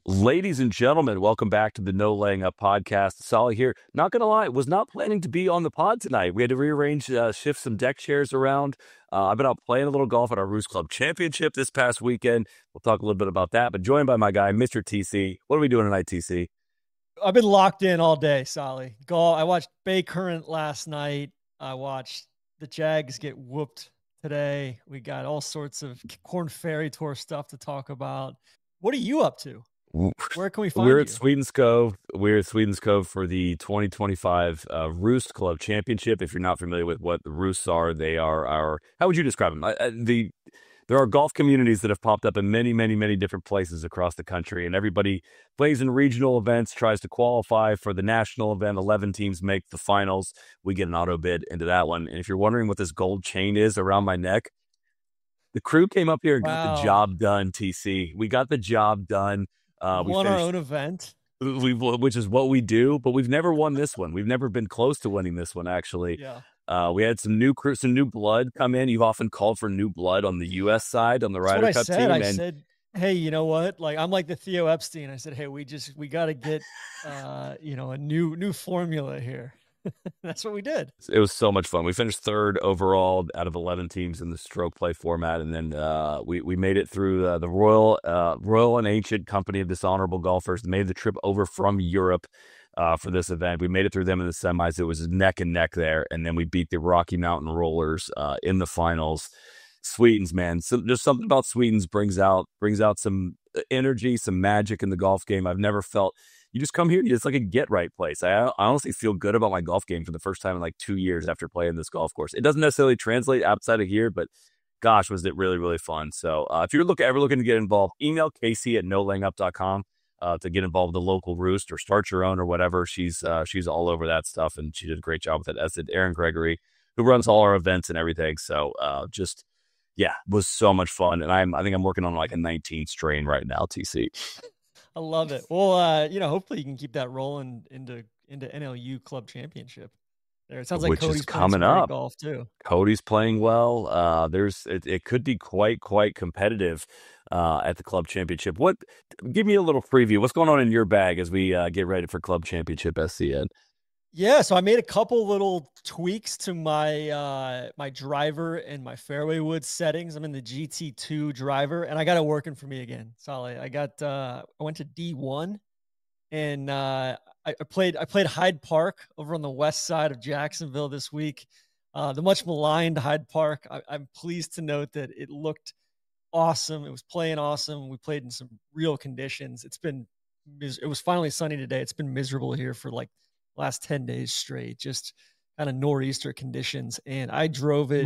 Ladies and gentlemen, welcome back to the No Laying Up podcast. Soly here. Not going to lie, was not planning to be on the pod tonight. We had to rearrange, shift some deck chairs around. I've been out playing a little golf at our Roost Club Championship this past weekend. We'll talk a little bit about that, but joined by my guy, Mr. TC. What are we doing tonight, TC? I've been locked in all day, Soly. I watched Bay Current last night. I watched the Jags get whooped today. We got all sorts of Korn Ferry Tour stuff to talk about. What are you up to? Where can we find We're you? at Sweetens Cove. We're at Sweetens Cove for the 2025 Roost Club Championship. If you're not familiar with what the Roosts are, they are our, how would you describe them? There are golf communities that have popped up in many, many, many different places across the country, and everybody plays in regional events, tries to qualify for the national event. 11 teams make the finals. We get an auto bid into that one. And if you're wondering what this gold chain is around my neck, the crew came up here and got the job done, TC. We got the job done. We won our own event. Which is what we do, but we've never won this one. We've never been close to winning this one, actually. Yeah. We had some new blood come in. You've often called for new blood on the U.S. side on the Ryder Cup team. I said, hey, you know what? Like, I'm like the Theo Epstein. I said, hey, we got to get, a new formula here. That's what we did. It was so much fun. We finished third overall out of 11 teams in the stroke play format, and then we made it through the Royal and Ancient Company of Dishonorable Golfers. Made the trip over from Europe for this event. We made it through them in the semis. It was neck and neck there, and then we beat the Rocky Mountain Rollers in the finals. Sweetens, man. So just something about Sweetens brings out some energy, some magic in the golf game. I've never felt. You just come here, it's like a get right place. I honestly feel good about my golf game for the first time in like 2 years after playing this golf course. It doesn't necessarily translate outside of here, but gosh, was it really, really fun. So if you're ever looking to get involved, email Casey at nolayingup.com to get involved with the local Roost or start your own or whatever. She's all over that stuff, and she did a great job with it, as did Aaron Gregory, who runs all our events and everything. So it was so much fun. And I think I'm working on like a 19th strain right now, TC. I love it. Well, hopefully you can keep that rolling into NLU Club Championship. There, it sounds like Cody's coming up. Golf too. Cody's playing well. It could be quite competitive at the Club Championship. Give me a little preview. What's going on in your bag as we get ready for Club Championship SCN? Yeah, so I made a couple little tweaks to my my driver and my fairway wood settings. I'm in the GT2 driver, and I got it working for me again. Solid. I went to D1, and I played Hyde Park over on the west side of Jacksonville this week. The much maligned Hyde Park. I'm pleased to note that it looked awesome. It was playing awesome. We played in some real conditions. It was finally sunny today. It's been miserable here for like last 10 days straight, just kind of nor'easter conditions. And I drove it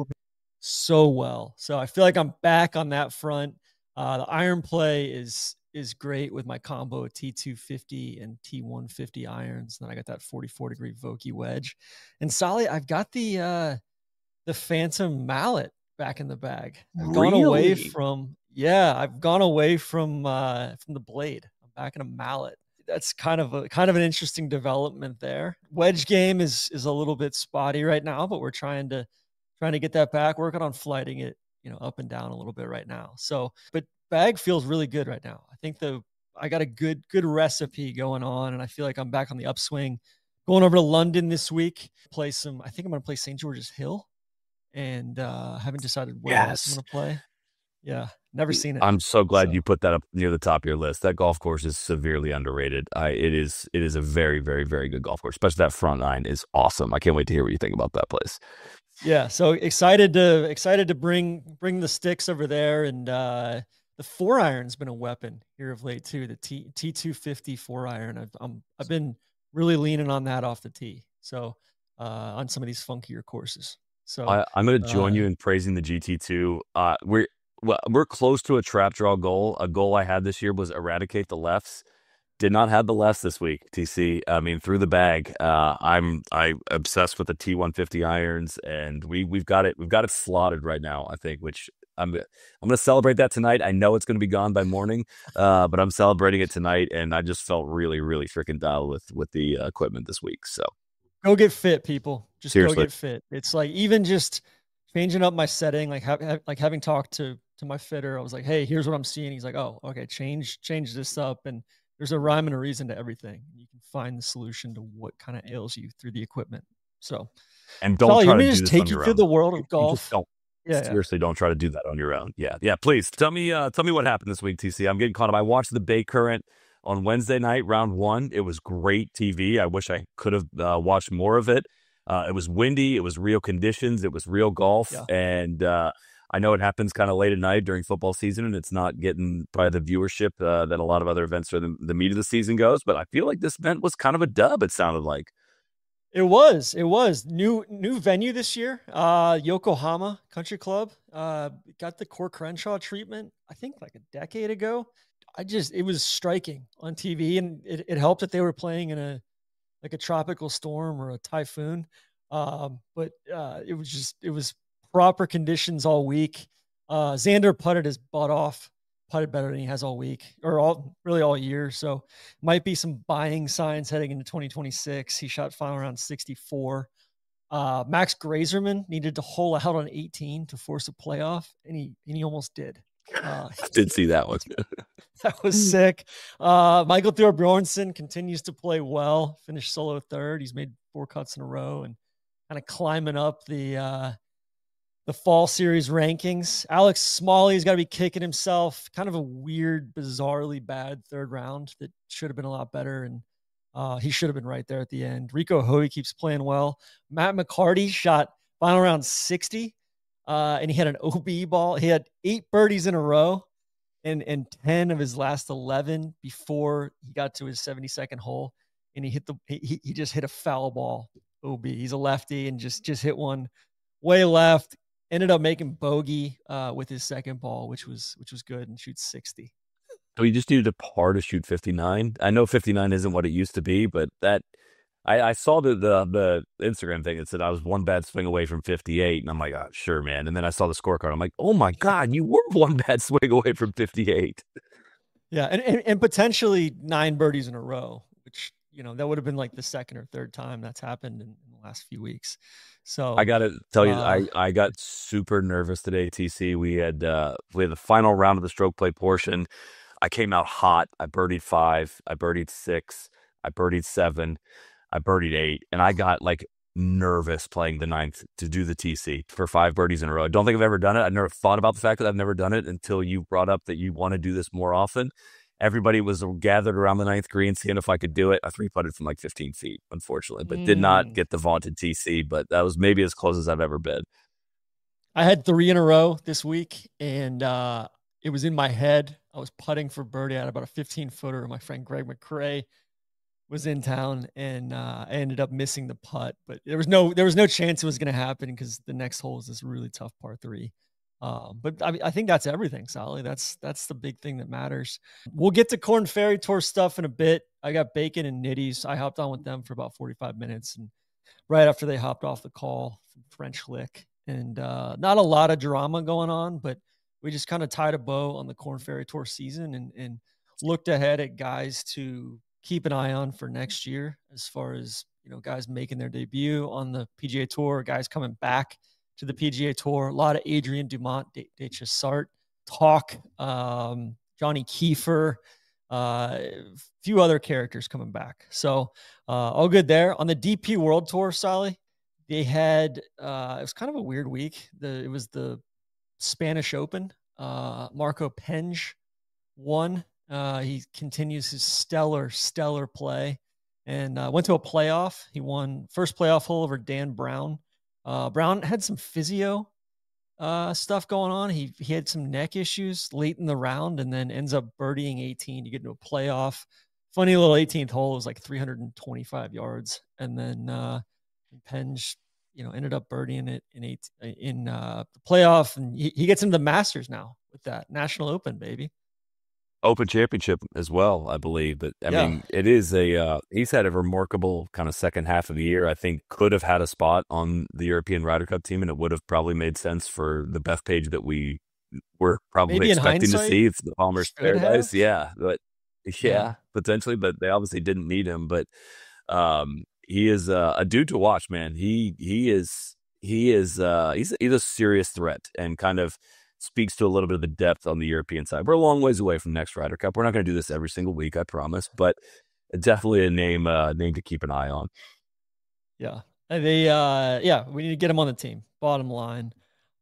so well. So I feel like I'm back on that front. The iron play is great with my combo of T250 and T150 irons. Then I got that 44-degree Vokey wedge. And Soly, I've got the Phantom mallet back in the bag. I've gone away from the blade. I'm back in a mallet. That's kind of an interesting development there. Wedge game is a little bit spotty right now, but we're trying to get that back, working on flighting it, up and down a little bit right now. So, but bag feels really good right now. I think I got a good recipe going on, and I feel like I'm back on the upswing. Going over to London this week, I think I'm going to play St. George's Hill, and haven't decided where else I'm going to play. Yeah, never seen it. I'm so glad you put that up near the top of your list. That golf course is severely underrated. It is a very, very, very good golf course. Especially that front nine is awesome. I can't wait to hear what you think about that place. Yeah, so excited to bring the sticks over there, and the 4-iron's been a weapon here of late too. The T250 4-iron. I've been really leaning on that off the tee. So on some of these funkier courses. So I'm going to join you in praising the GT2. We're close to a trap draw goal. A goal I had this year was eradicate the lefts. Did not have the lefts this week, TC. I mean, through the bag. I'm obsessed with the T150 irons, and we've got it slotted right now, I think, which I'm going to celebrate that tonight. I know it's going to be gone by morning, but I'm celebrating it tonight, and I just felt really, really freaking dialed with the equipment this week. So go get fit, people. Just seriously. Go get fit. It's like even just changing up my setting, like having talked to my fitter, I was like, hey, here's what I'm seeing. He's like, oh, okay, change this up. And there's a rhyme and a reason to everything. You can find the solution to what kind of ails you through the equipment. So, And don't Soly, you try want to me to do just this on take you your through own. the world of You just golf? don't. Yeah, yeah. Seriously, don't try to do that on your own. Yeah, yeah. Please tell me what happened this week, TC. I'm getting caught up. I watched the Bay Current on Wednesday night, round one. It was great TV. I wish I could have watched more of it. It was windy. It was real conditions. It was real golf, Yeah. and I know it happens kind of late at night during football season, and it's not getting probably the viewership that a lot of other events or the meat of the season goes. But I feel like this event was kind of a dub. It sounded like. It was new venue this year. Yokohama Country Club got the Core Crenshaw treatment, I think like a decade ago. It was striking on TV, and it helped that they were playing in a tropical storm or a typhoon. But it was proper conditions all week. Xander putted his butt off, putted better than he has all week or all year. So might be some buying signs heading into 2026. He shot final round 64. Max Grazerman needed to hole out on 18 to force a playoff, and he almost did. I did see that one. That was sick. Michael Thorbjornsen continues to play well. Finished solo third. He's made 4 cuts in a row and kind of climbing up the fall series rankings. Alex Smalley's got to be kicking himself. Kind of a weird, bizarrely bad third round that should have been a lot better, and he should have been right there at the end. Rico Hoey keeps playing well. Matt McCarty shot final round 60, and he had an OB ball. He had 8 birdies in a row and 10 of his last 11 before he got to his 72nd hole, and he just hit a foul ball. OB. He's a lefty and just hit one way left. Ended up making bogey with his second ball, which was good, and shoots 60. So you just needed a par to shoot 59. I know 59 isn't what it used to be, but that I saw the Instagram thing that said I was one bad swing away from 58, and I'm like, oh, sure, man. And then I saw the scorecard. I'm like, oh my God, you were one bad swing away from 58. Yeah, and potentially 9 birdies in a row, which that would have been like the second or third time that's happened in the last few weeks. So I gotta tell you, I got super nervous today, TC. We had the final round of the stroke play portion. I came out hot. I birdied 5. I birdied 6. I birdied 7. I birdied 8, and I got like nervous playing the ninth to do the TC for 5 birdies in a row. I don't think I've ever done it. I've never thought about the fact that I've never done it until you brought up that you want to do this more often. Everybody was gathered around the ninth green, seeing if I could do it. I 3-putted from like 15 feet, unfortunately, but did not get the vaunted TC. But that was maybe as close as I've ever been. I had 3 in a row this week, and it was in my head. I was putting for birdie at about a 15-footer. My friend Greg McCrae was in town, and I ended up missing the putt. But there was no chance it was going to happen because the next hole is this really tough par 3. But I think that's everything, Soly. That's the big thing that matters. We'll get to Korn Ferry Tour stuff in a bit. I got Bacon and Nitties. I hopped on with them for about 45 minutes, and right after they hopped off the call from French Lick, and not a lot of drama going on, but we just kind of tied a bow on the Korn Ferry Tour season and looked ahead at guys to keep an eye on for next year, as far as guys making their debut on the PGA Tour, guys coming back to the PGA Tour. A lot of Adrian Dumont, Deschessart talk, Johnny Kiefer, a few other characters coming back. So all good there. On the DP World Tour, Soly, they had it was kind of a weird week. It was the Spanish Open. Marco Penge won. He continues his stellar play and went to a playoff. He won first playoff hole over Dan Brown. Brown had some physio stuff going on. He had some neck issues late in the round, and then ends up birdieing 18 to get into a playoff. Funny little 18th hole. It was like 325 yards, and then Penge, ended up birdieing it in the playoff, and he gets into the Masters now with that National Open, baby. Open Championship as well, I believe. But I mean, it is he's had a remarkable kind of second half of the year. I think could have had a spot on the European Ryder Cup team, and it would have probably made sense for the Beth Page that we were probably Maybe expecting to see. It's the Palmer's Paradise. Have. Yeah, potentially, but they obviously didn't need him. But he is a dude to watch, man. He's a serious threat, and kind of speaks to a little bit of the depth on the European side. We're a long ways away from next Ryder Cup. We're not going to do this every single week, I promise, but definitely a name to keep an eye on. Yeah. We need to get them on the team. Bottom line.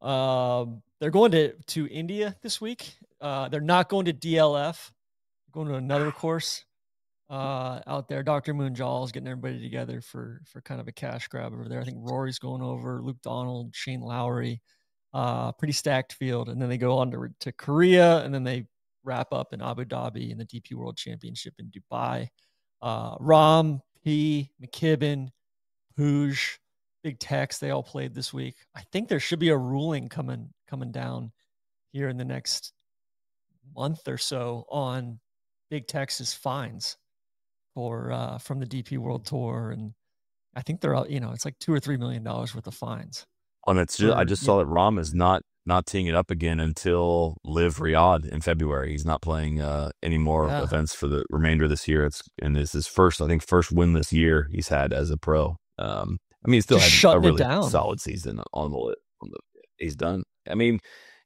They're going to India this week. They're not going to DLF. They're going to another course out there. Dr. Moonjal is getting everybody together for kind of a cash grab over there. I think Rory's going over, Luke Donald, Shane Lowry. Pretty stacked field. And then they go on to Korea, and then they wrap up in Abu Dhabi in the DP World Championship in Dubai. Rahm, P, McKibben, Hooge, Big Tex, they all played this week. I think there should be a ruling coming down here in the next month or so on Big Tex's fines for from the DP World Tour, and I think they're it's like $2 or $3 million worth of fines. And it's just, I just saw that Rahm is not teeing it up again until Live Riyadh in February. He's not playing any more events for the remainder of this year. It's his first winless year he's had as a pro. I mean, he still had a really solid season on the he's done. I mean,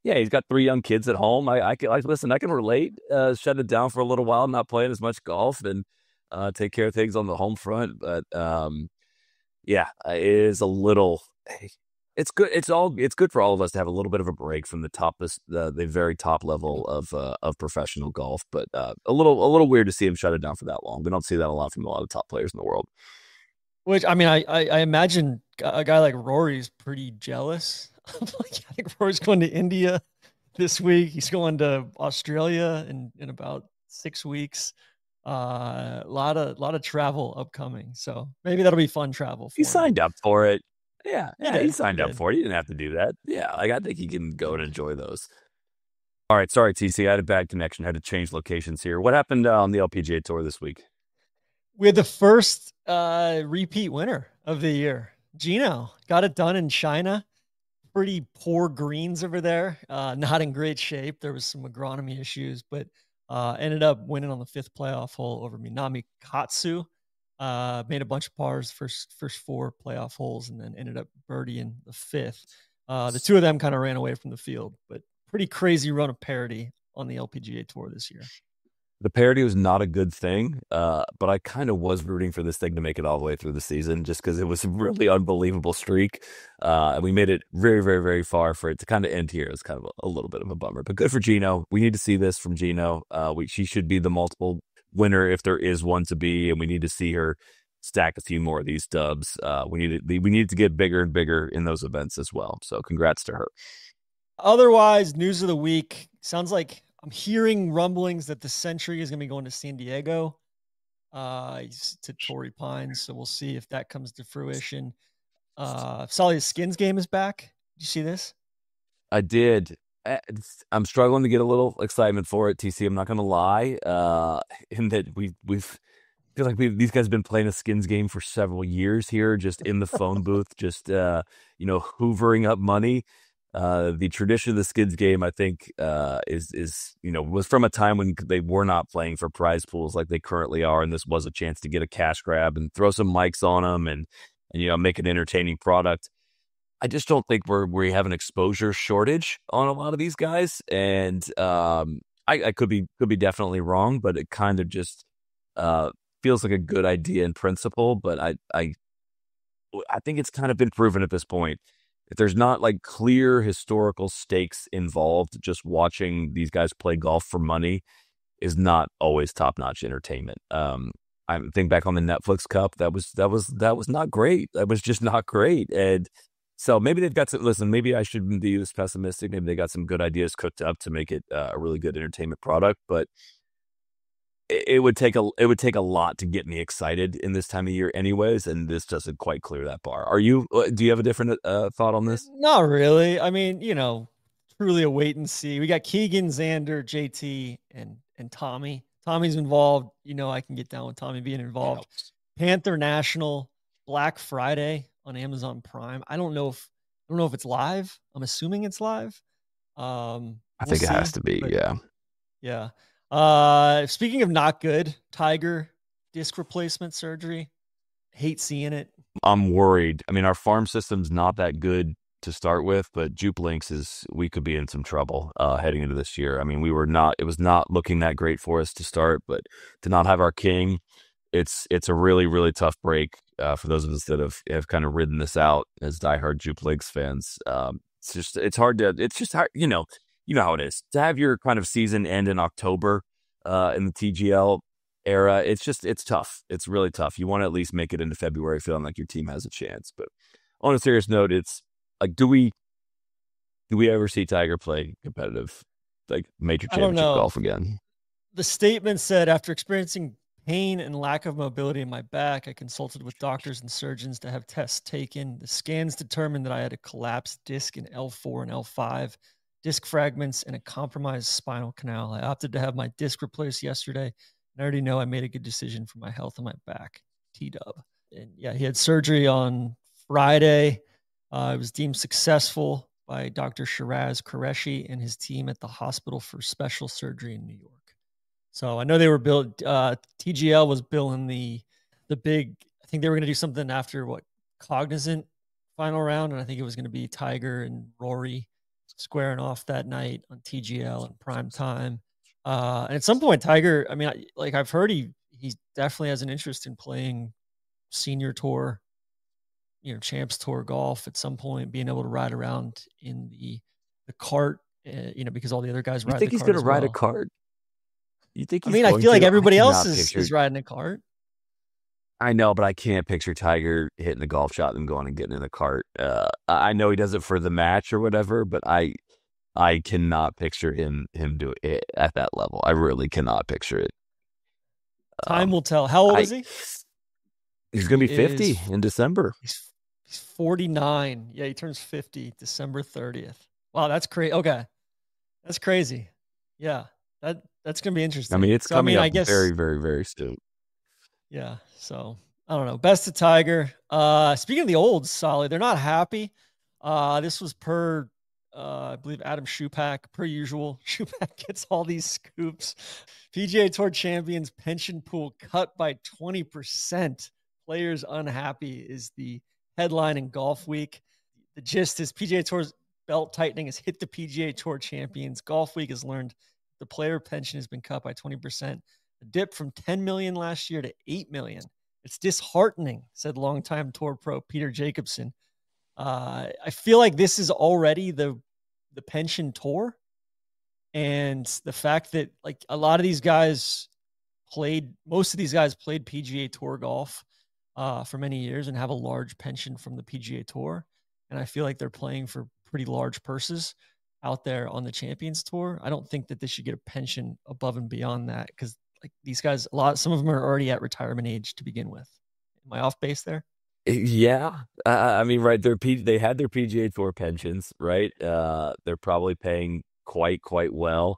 yeah, he's got 3 young kids at home. I can relate. Shut it down for a little while, not playing as much golf, and take care of things on the home front. But yeah, it is a little. It's good. It's good for all of us to have a little bit of a break from the very top level of professional golf. But a little weird to see him shut it down for that long. We don't see that a lot from a lot of top players in the world. Which, I mean, I imagine a guy like Rory's pretty jealous. I think Rory's going to India this week. He's going to Australia in about 6 weeks. A lot of travel upcoming. So maybe that'll be fun travel for him. He signed up for it. Yeah, he signed up for it. He didn't have to do that. Yeah, I think he can go and enjoy those. All right, sorry, TC. I had a bad connection. I had to change locations here. What happened on the LPGA Tour this week? We had the first repeat winner of the year. Gino got it done in China. Pretty poor greens over there. Not in great shape. There was some agronomy issues, but ended up winning on the 5th playoff hole over Minami Katsu. Made a bunch of pars first 4 playoff holes, and then ended up birdieing the 5th. The 2 of them kind of ran away from the field, but pretty crazy run of parity on the LPGA Tour this year. The parity was not a good thing, but I kind of was rooting for this thing to make it all the way through the season just because it was a really unbelievable streak. And we made it very, very, very far. For it to kind of end here, it was kind of a little bit of a bummer. But good for Gino. We need to see this from Gino. She should be the multiple winner if there is one to be, and we need to see her stack a few more of these dubs. We need to get bigger and bigger in those events as well. So congrats to her. Otherwise, news of the week sounds like I'm hearing rumblings that the Century is going to be going to San Diego to Torrey Pines. So we'll see if that comes to fruition. Soly's skins game is back. Did you see this? I did. I'm struggling to get a little excitement for it, TC. I'm not going to lie. In that we've feel like these guys have been playing a skins game for several years here, just in the phone booth, just hoovering up money. The tradition of the skins game, I think, was from a time when they were not playing for prize pools like they currently are, and this was a chance to get a cash grab and throw some mics on them and make an entertaining product. I just don't think we have an exposure shortage on a lot of these guys, and I could be definitely wrong, but it kind of just feels like a good idea in principle. But I think it's kind of been proven at this point. If there's not like clear historical stakes involved, just watching these guys play golf for money is not always top-notch entertainment. I think back on the Netflix Cup, that was not great. That was just not great. And so maybe they've got some, listen, maybe I shouldn't be this pessimistic. Maybe they got some good ideas cooked up to make it a really good entertainment product, but it would take a lot to get me excited in this time of year anyways, and this doesn't quite clear that bar. Do you have a different thought on this? Not really. I mean, truly a wait and see. We got Keegan, Xander, JT, and Tommy. Tommy's involved. I can get down with Tommy being involved. Panther National, Black Friday on Amazon Prime. I don't know if it's live. I'm assuming it's live. I think it has to be. Yeah. Speaking of not good, Tiger disc replacement surgery. Hate seeing it. I'm worried. I mean, our farm system's not that good to start with, but Jupe Links we could be in some trouble heading into this year. I mean, it was not looking that great for us to start, but to not have our king, it's a really, really tough break for those of us that have kind of ridden this out as diehard Jupe Links fans. It's hard, you know how it is to have your kind of season end in October in the TGL era. It's tough. It's really tough. You want to at least make it into February feeling like your team has a chance. But on a serious note, it's like, do we ever see Tiger play competitive, like major I don't championship know. golf again? The statement said, after experiencing pain and lack of mobility in my back, I consulted with doctors and surgeons to have tests taken. The scans determined that I had a collapsed disc in L4 and L5, disc fragments, and a compromised spinal canal. I opted to have my disc replaced yesterday, and I already know I made a good decision for my health and my back. T-Dub. And yeah, he had surgery on Friday. It was deemed successful by Dr. Shiraz Qureshi and his team at the Hospital for Special Surgery in New York. So I know they were TGL was billing the big, I think they were going to do something after Cognizant final round. And I think it was going to be Tiger and Rory squaring off that night on TGL in prime time. And at some point, Tiger, I mean, I've heard he definitely has an interest in playing senior tour, champs tour golf at some point, being able to ride around in the cart, because all the other guys ride the cart. You think he's going to ride a cart? You think he's I feel like everybody else is riding a cart. I know, but I can't picture Tiger hitting the golf shot and going and getting in a cart. I know he does it for the match or whatever, but I cannot picture him do it at that level. I really cannot picture it. Time will tell. How old is he? He's going to be 50 in December. He's 49. Yeah, he turns 50 December 30th. Wow, that's crazy. Okay. That's crazy. Yeah. That's going to be interesting. I mean, it's coming up very, very, very soon. Yeah. So I don't know. Best of Tiger. Speaking of the olds, Soly, they're not happy. This was per, I believe, Adam Schupak, per usual. Schupak gets all these scoops. PGA Tour champions pension pool cut by 20%. Players unhappy is the headline in Golf Week. The gist is PGA Tour's belt tightening has hit the PGA Tour champions. Golf Week has learned the player pension has been cut by 20%, a dip from 10 million last year to 8 million. It's disheartening, said longtime tour pro Peter Jacobson. I feel like this is already the pension tour. And the fact that a lot of these guys most of these guys played PGA Tour golf for many years and have a large pension from the PGA Tour. And I feel like they're playing for pretty large purses out there on the Champions Tour. I don't think that they should get a pension above and beyond that, because these guys, some of them are already at retirement age to begin with. Am I off base there? Yeah. I mean, right. They had their PGA Tour pensions, right? They're probably paying quite well.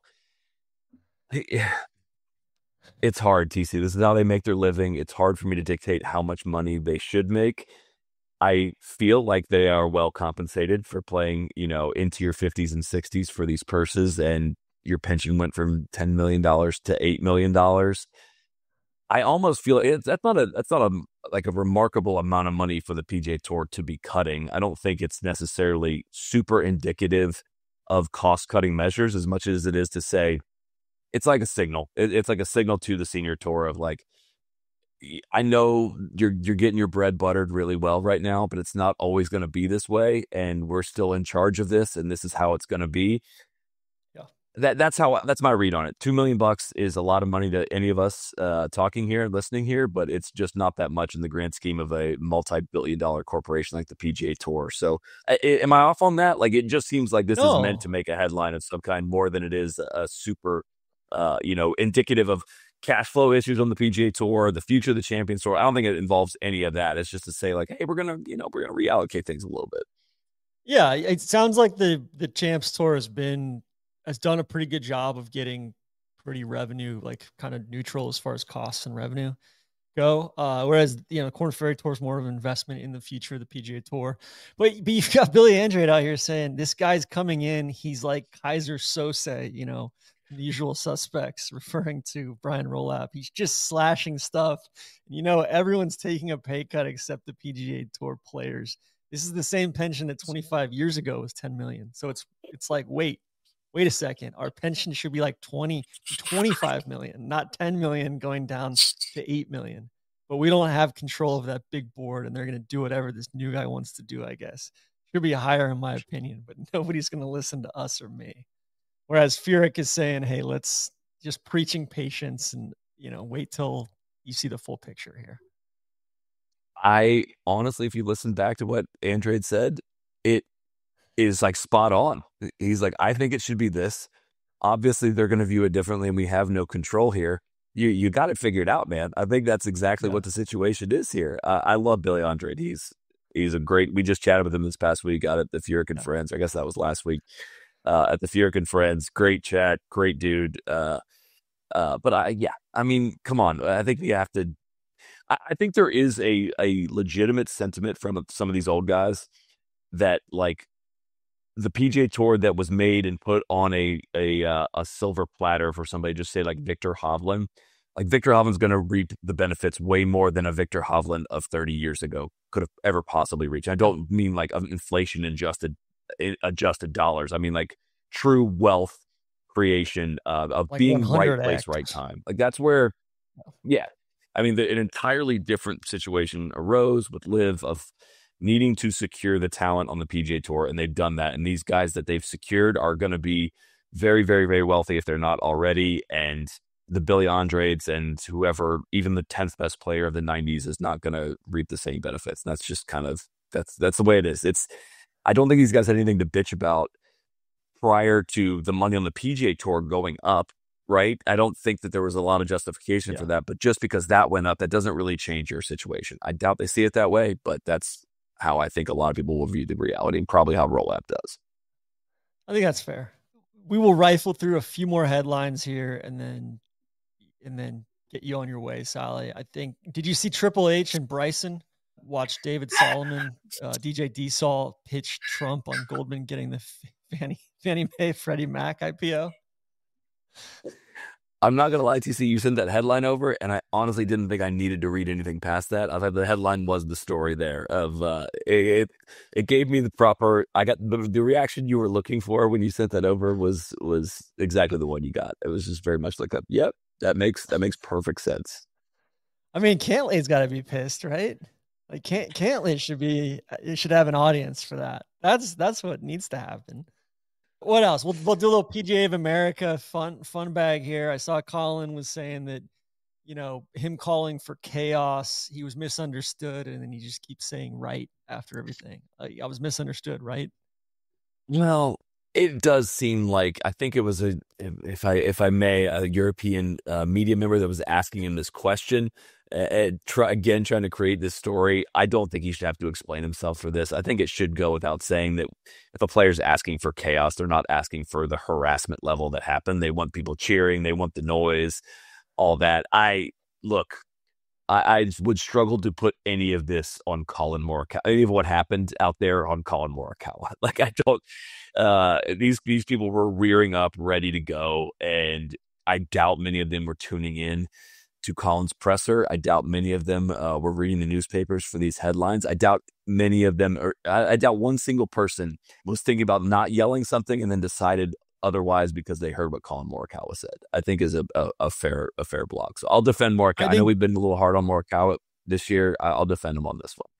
It's hard, TC. This is how they make their living. It's hard for me to dictate how much money they should make. I feel like they are well compensated for playing, into your 50s and 60s for these purses, and your pension went from $10 million to $8 million. I almost feel that's not a remarkable amount of money for the PGA Tour to be cutting. I don't think it's necessarily super indicative of cost-cutting measures as much as it is to say it's like a signal. It's like a signal to the senior tour of I know you're getting your bread buttered really well right now, but it's not always going to be this way, and we're still in charge of this, and this is how it's going to be. Yeah, that's my read on it. $2 million is a lot of money to any of us talking here and listening here, but it's just not that much in the grand scheme of a multi-billion-dollar corporation like the PGA Tour. So, am I off on that? It just seems like this is meant to make a headline of some kind more than it is a super, indicative of cash flow issues on the PGA Tour, the future of the Champions Tour. I don't think it involves any of that. It's just to say hey, we're gonna reallocate things a little bit. Yeah, it sounds like the Champs Tour has done a pretty good job of getting pretty revenue, kind of neutral as far as costs and revenue go. Whereas, Korn Ferry Tour is more of an investment in the future of the PGA Tour. But you've got Billy Andrade out here saying this guy's coming in. He's like Kaiser Sose, the usual suspects, referring to Brian Rolap. He's just slashing stuff. Everyone's taking a pay cut except the PGA Tour players. This is the same pension that 25 years ago was 10 million. So it's like, wait a second. Our pension should be like 25 million, not 10 million going down to 8 million. But we don't have control of that big board, and they're going to do whatever this new guy wants to do, I guess. Should be higher in my opinion, but nobody's going to listen to us or me. Whereas Furyk is saying, hey, let's just preaching patience and, wait till you see the full picture here. I honestly, if you listen back to what Andrade said, it is like spot on. He's like, I think it should be this. Obviously, they're going to view it differently, and we have no control here. You got it figured out, man. I think that's exactly what the situation is here. I love Billy Andrade. He's a great. We just chatted with him this past week out at the Furyk and Friends. I guess that was last week at the Furyk and Friends. Great chat, great dude. But I mean, come on. I think we have to. I think there is a legitimate sentiment from some of these old guys that like the PGA Tour that was made and put on a silver platter for somebody, just say like Victor Hovland. Like Victor Hovland's going to reap the benefits way more than a Victor Hovland of 30 years ago could have ever possibly reached. I don't mean like inflation adjusted dollars. I mean like true wealth creation of like being right 100x. place, right time. Like that's where, yeah. I mean, an entirely different situation arose with Liv of needing to secure the talent on the PGA Tour, and they've done that. And these guys that they've secured are going to be very, very, very wealthy if they're not already. And the Billy Andrades and whoever, even the 10th best player of the 90s, is not going to reap the same benefits. And that's just kind of that's the way it is. I don't think these guys had anything to bitch about prior to the money on the PGA Tour going up. Right. I don't think that there was a lot of justification for that, but just because that went up, that doesn't really change your situation. I doubt they see it that way, but that's how I think a lot of people will view the reality, and probably how Roll App does. I think that's fair. We will rifle through a few more headlines here and then get you on your way, Soly. I think, did you see Triple H and Bryson watch David Solomon, DJ D-Sol pitch Trump on Goldman getting the Fannie Mae Freddie Mac IPO? I'm not going to lie to you, you sent that headline over, and I honestly didn't think I needed to read anything past that. I thought the headline was the story there of it gave me the proper, I got the reaction you were looking for when you sent that over was exactly the one you got. It was just very much like, yep, that makes perfect sense. I mean, Cantlay's got to be pissed, right? Like Cantlay should have an audience for that. That's what needs to happen. What else? We'll do a little PGA of America fun bag here. I saw Colin was saying that, him calling for chaos, he was misunderstood, and then he just keeps saying right after everything. I was misunderstood, right? Well, it does seem like, I think it was if I may, a European media member that was asking him this question, trying to create this story. I don't think he should have to explain himself for this. I think it should go without saying that if a player's asking for chaos, they're not asking for the harassment level that happened. They want people cheering. They want the noise, all that. I would struggle to put any of this on Colin Morikawa, any of what happened out there on Colin Morikawa. Like, I don't, these people were rearing up, ready to go. And I doubt many of them were tuning in to Colin's presser. I doubt many of them were reading the newspapers for these headlines. I doubt many of them, I doubt one single person was thinking about not yelling something and then decided otherwise because they heard what Colin Morikawa said. I think is a fair block. So I'll defend Morikawa. I know we've been a little hard on Morikawa this year. I'll defend him on this one.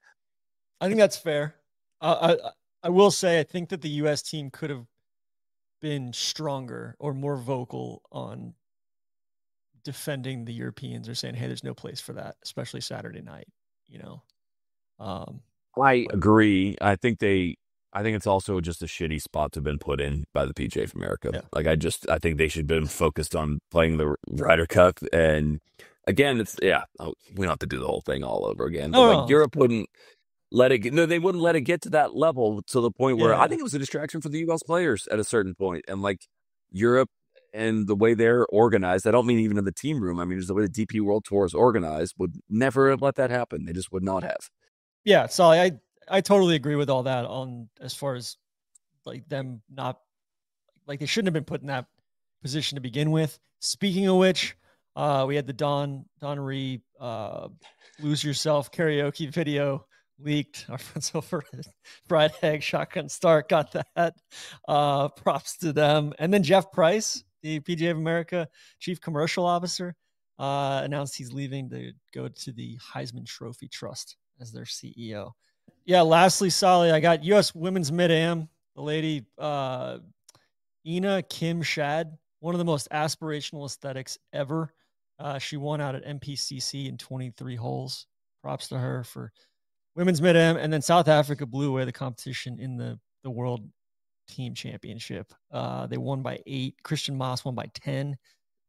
I think that's fair. I will say I think that the U.S. team could have been stronger or more vocal on defending the Europeans, or saying, hey, there's no place for that, especially Saturday night. I agree. I think it's also just a shitty spot to have been put in by the PGA of America. Yeah. Like, I think they should have been focused on playing the Ryder Cup. And again, we don't have to do the whole thing all over again. But Europe wouldn't let it get, they wouldn't let it get to that level, to the point where I think it was a distraction for the U.S. players at a certain point. And like Europe and the way they're organized, I don't mean even in the team room, I mean just the way the DP World Tour is organized, would never have let that happen. They just would not have. Yeah, so I totally agree with all that, on as far as like them not, like, they shouldn't have been put in that position to begin with. Speaking of which, we had the Don Ree Lose Yourself karaoke video leaked. Our friends over at Fried Egg Shotgun Start got that. Props to them. And then Jeff Price, the PGA of America Chief Commercial Officer, announced he's leaving to go to the Heisman Trophy Trust as their CEO. Yeah, lastly, Soly, I got U.S. Women's Mid-Am, the lady Ina Kim Shad, one of the most aspirational aesthetics ever. She won out at MPCC in 23 holes. Props to her for women's mid-am. And then South Africa blew away the competition in the World Team Championship. They won by 8. Christian Moss won by 10.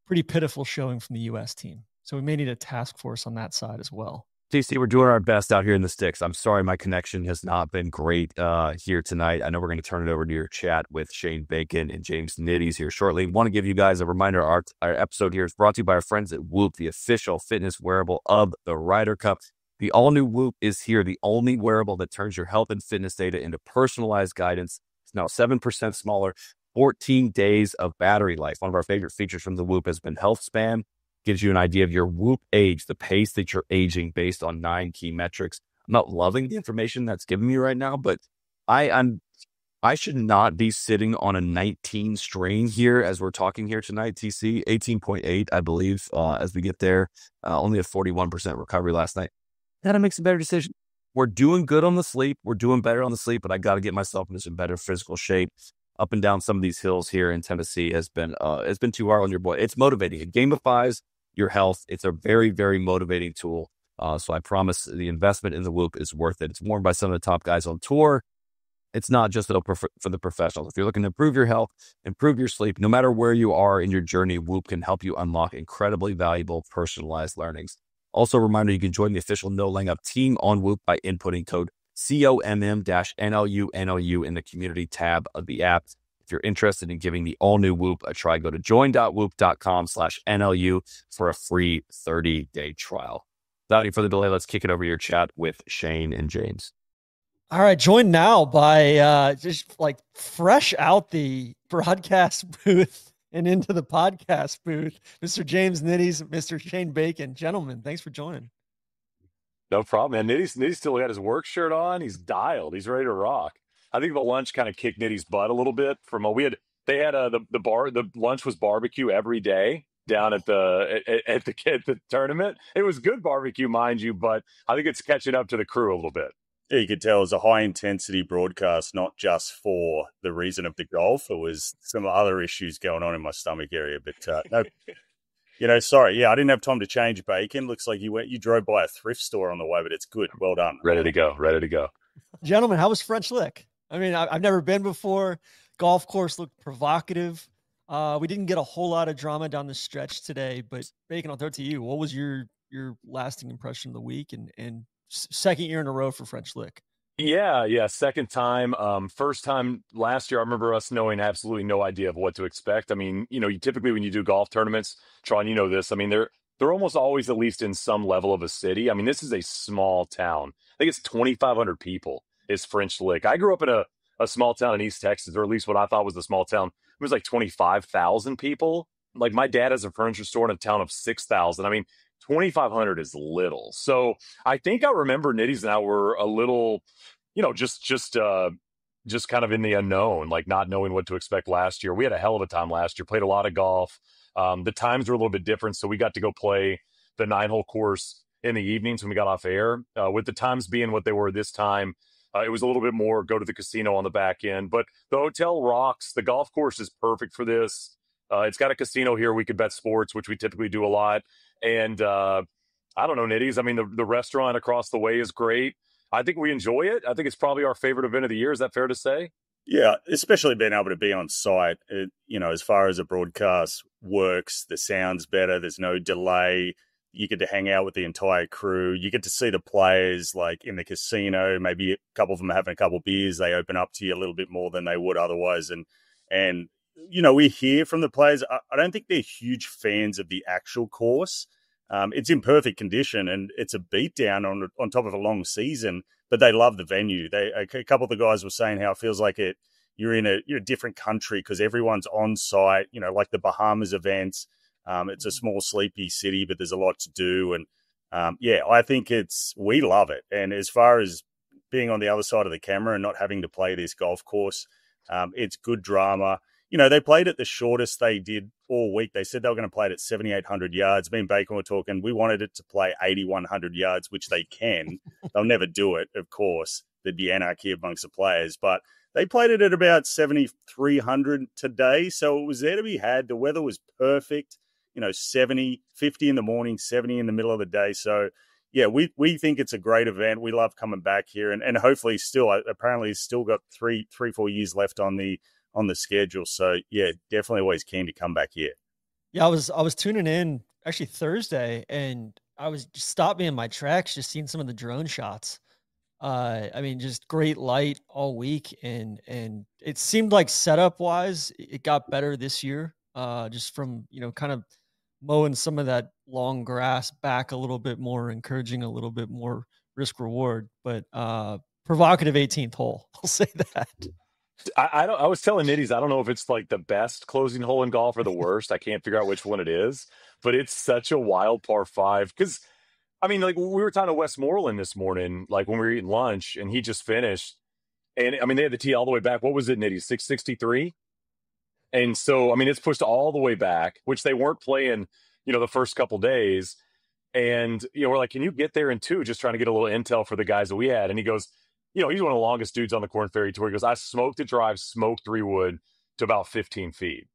Pretty pitiful showing from the U.S. team. So we may need a task force on that side as well. TC, we're doing our best out here in the sticks. I'm sorry my connection has not been great here tonight. I know we're going to turn it over to your chat with Shane Bacon and James Nitties here shortly. Want to give you guys a reminder, our episode here is brought to you by our friends at Whoop, the official fitness wearable of the Ryder Cup. The all-new Whoop is here, the only wearable that turns your health and fitness data into personalized guidance. It's now 7% smaller, 14 days of battery life. One of our favorite features from the Whoop has been health span. Gives you an idea of your Whoop age, the pace that you're aging based on 9 key metrics. I'm not loving the information that's given me right now, but I should not be sitting on a 19 strain here as we're talking here tonight. TC 18.8, I believe, as we get there. Only a 41% recovery last night. Gotta make some better decisions. We're doing good on the sleep. We're doing better on the sleep, but I got to get myself into some better physical shape. Up and down some of these hills here in Tennessee has been too hard on your boy. It's motivating. It gamifies your health. It's a very, very motivating tool. So I promise the investment in the Whoop is worth it. It's worn by some of the top guys on tour. It's not just for the professionals. If you're looking to improve your health, improve your sleep, no matter where you are in your journey, Whoop can help you unlock incredibly valuable personalized learnings. Also, a reminder, you can join the official No Laying Up team on Whoop by inputting code COMM-NLU in the community tab of the app. If you're interested in giving the all-new Whoop a try, go to join.whoop.com/NLU for a free 30-day trial. Without any further delay, let's kick it over to your chat with Shane and James. All right, joined now by just like fresh out the broadcast booth and into the podcast booth, Mr. James Nitties, Mr. Shane Bacon. Gentlemen, thanks for joining. No problem, man. Nitty's still got his work shirt on. He's dialed. He's ready to rock. I think the lunch kind of kicked Nitty's butt a little bit. The lunch was barbecue every day down at the tournament. It was good barbecue, mind you, but I think it's catching up to the crew a little bit. Yeah, you could tell it was a high-intensity broadcast, not just for the reason of the golf. It was some other issues going on in my stomach area. But, no, sorry. Yeah, I didn't have time to change bacon. Looks like you drove by a thrift store on the way, but it's good. Well done. Ready to go. Gentlemen, how was French Lick? I mean, I've never been before. Golf course looked provocative. We didn't get a whole lot of drama down the stretch today, but Bacon, I'll throw it to you. What was your lasting impression of the week and second year in a row for French Lick? Yeah. Second time. First time last year, I remember us knowing absolutely no idea of what to expect. I mean, you typically when you do golf tournaments, Tron, you know this. I mean, they're almost always at least in some level of a city. I mean, this is a small town. I think it's 2,500 people is French Lick. I grew up in a small town in East Texas, or at least what I thought was the small town. It was like 25,000 people. Like my dad has a furniture store in a town of 6,000. I mean, 2,500 is little. So I think I remember Nitties and I were a little, just kind of in the unknown, like not knowing what to expect last year. We had a hell of a time last year, played a lot of golf. The times were a little bit different. So we got to go play the 9-hole course in the evenings when we got off air. With the times being what they were this time, it was a little bit more go to the casino on the back end. But the hotel rocks. The golf course is perfect for this. It's got a casino here. We could bet sports, which we typically do a lot. And I don't know, Nitties. I mean, the restaurant across the way is great. I think we enjoy it. I think it's probably our favorite event of the year. Is that fair to say? Yeah, especially being able to be on site. As far as a broadcast works, the sound's better. There's no delay. You get to hang out with the entire crew. You get to see the players like in the casino. Maybe a couple of them having a couple of beers. They open up to you a little bit more than they would otherwise. And we hear from the players. I don't think they're huge fans of the actual course. It's in perfect condition and it's a beatdown on top of a long season, but they love the venue. A couple of the guys were saying how it feels like you're in a different country because everyone's on site, like the Bahamas events. It's a small, sleepy city, but there's a lot to do. And I think we love it. And as far as being on the other side of the camera and not having to play this golf course. It's good drama. You know, they played it the shortest they did all week. They said they were going to play it at 7,800 yards. Me and Bacon were talking. We wanted it to play 8,100 yards, which they can. They'll never do it, of course. There'd be anarchy amongst the players. But they played it at about 7,300 today. So it was there to be had. The weather was perfect. You know, 50 in the morning, 70 in the middle of the day. So, yeah, we think it's a great event. We love coming back here. And hopefully apparently still got 4 years left on the schedule. So yeah, definitely always keen to come back here. Yeah, I was tuning in actually Thursday, and I was just stopped me in my tracks, just seeing some of the drone shots. I mean, just great light all week, and it seemed like setup wise, it got better this year. Just from kind of mowing some of that long grass back a little bit more, encouraging a little bit more risk reward. But provocative 18th hole, I'll say that. I was telling Nitties, I don't know if it's like the best closing hole in golf or the worst. I can't figure out which one it is, but it's such a wild par 5. Because, I mean, like we were talking to Westmoreland this morning, like when we were eating lunch, and he just finished. And, I mean, they had the tee all the way back. What was it, Nitties? 663? And so, I mean, it's pushed all the way back, which they weren't playing, the first couple days. And, we're like, can you get there in 2? Just trying to get a little intel for the guys that we had. And he goes, he's one of the longest dudes on the Korn Ferry Tour. He goes, I smoked a drive, smoked 3-wood to about 15 feet.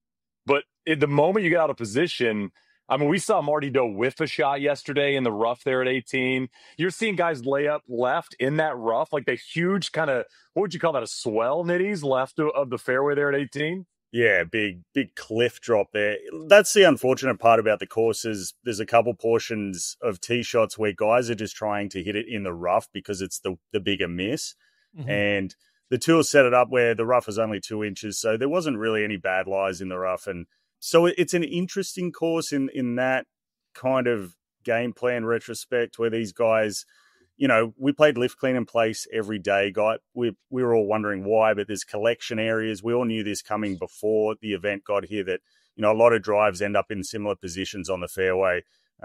But at the moment you get out of position, I mean, we saw Marty Doe whiff a shot yesterday in the rough there at 18. You're seeing guys lay up left in that rough, like the huge kind of, what would you call that, a swell, Nitties, left of the fairway there at 18? Yeah, big cliff drop there. That's the unfortunate part about the courses. There's a couple portions of tee shots where guys are just trying to hit it in the rough because it's the bigger miss. Mm-hmm. And the tour set it up where the rough was only 2 inches, so there wasn't really any bad lies in the rough. And so it's an interesting course in that kind of game plan retrospect where these guys, we played lift clean in place every day. We were all wondering why, but there's collection areas. We all knew this coming before the event got here that, a lot of drives end up in similar positions on the fairway.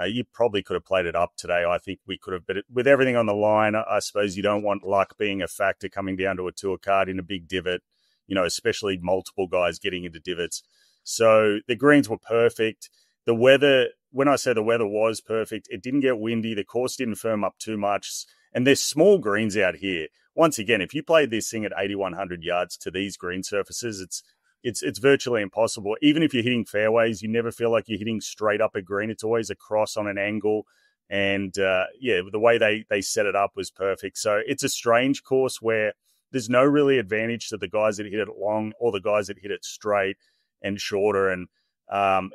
You probably could have played it up today. I think we could have, but with everything on the line, I suppose you don't want luck being a factor coming down to a tour card in a big divot, especially multiple guys getting into divots. So the greens were perfect. The weather, when I say the weather was perfect, it didn't get windy. The course didn't firm up too much. And there's small greens out here. Once again, if you played this thing at 8,100 yards to these green surfaces, it's virtually impossible. Even if you're hitting fairways, you never feel like you're hitting straight up a green. It's always across on an angle. And, the way they set it up was perfect. So it's a strange course where there's no really advantage to the guys that hit it long or the guys that hit it straight and shorter. And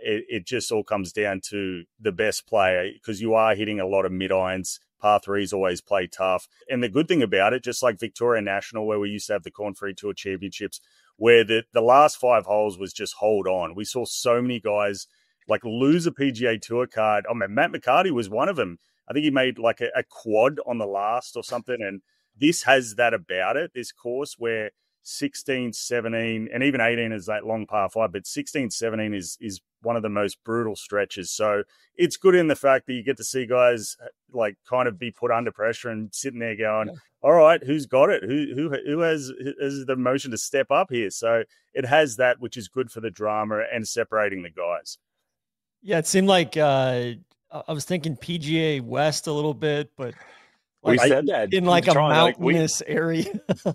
it just all comes down to the best player because you are hitting a lot of mid-irons. Par 3s always play tough. And the good thing about it, just like Victoria National, where we used to have the Korn Ferry Tour Championships, where the last 5 holes was just hold on. We saw so many guys like lose a PGA Tour card. I mean, Matt McCarty was one of them. I think he made like a quad on the last or something. And this has that about it, this course where 16, 17, and even 18 is that long par 5, but 16, 17 is one of the most brutal stretches. So it's good in the fact that you get to see guys like kind of be put under pressure and sitting there going, all right, who's got it? Who has the motion to step up here? So it has that, which is good for the drama and separating the guys. Yeah, it seemed like I was thinking PGA West a little bit, but we said that in like Tron, a mountainous area. Yeah.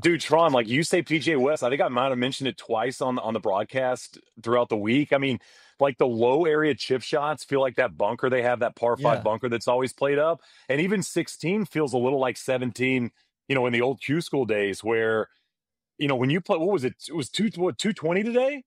Dude, Tron, like you say PGA West, I think I might have mentioned it twice on the broadcast throughout the week. I mean, like the low area chip shots feel like that bunker they have, that par 5 bunker that's always played up. And even 16 feels a little like 17, in the old Q school days where, when you play, what was it? It was 220 today?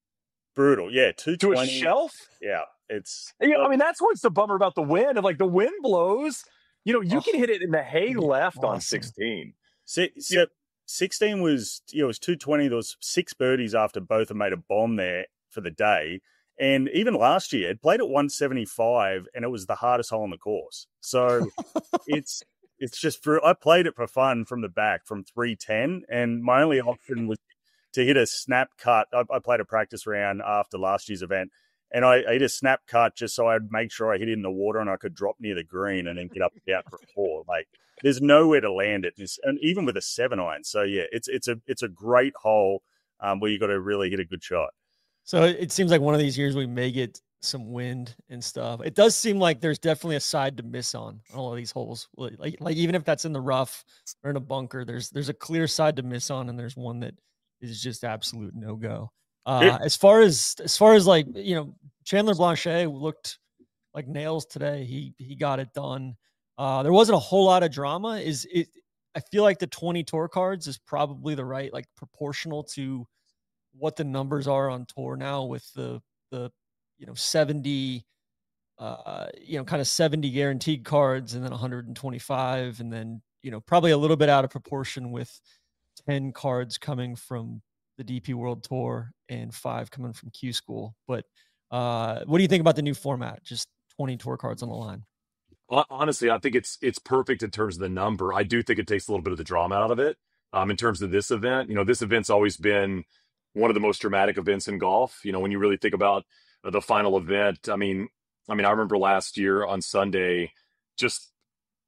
Brutal. Yeah. 220. To a shelf? Yeah. It's, I mean, that's what's the bummer about the wind. And like the wind blows, you can hit it in the hay left on 16. 16 was, it was 220. There was 6 birdies after both have made a bomb there for the day. And even last year, it played at 175, and it was the hardest hole on the course. So it's just I played it for fun from the back from 310, and my only option was to hit a snap cut. I played a practice round after last year's event, And I hit a snap cut just so I'd make sure I hit it in the water and I could drop near the green and then get up and out for a four. Like, there's nowhere to land it, and even with a 7-iron. So yeah, it's a great hole where you got to really hit a good shot. So it seems like one of these years we may get some wind and stuff. It does seem like there's definitely a side to miss on all of these holes. Like even if that's in the rough or in a bunker, there's a clear side to miss on, and there's one that is just absolute no go. As far as like, Chandler Blanchet looked like nails today. He got it done. There wasn't a whole lot of drama. I feel like the 20 tour cards is probably the right, like, proportional to what the numbers are on tour now with the 70 kind of 70 guaranteed cards and then 125, and then probably a little bit out of proportion with 10 cards coming from the DP World Tour and 5 coming from Q School. But what do you think about the new format? Just 20 tour cards on the line. Honestly, I think it's perfect in terms of the number. I do think it takes a little bit of the drama out of it. In terms of this event, this event's always been one of the most dramatic events in golf. When you really think about the final event, I remember last year on Sunday, just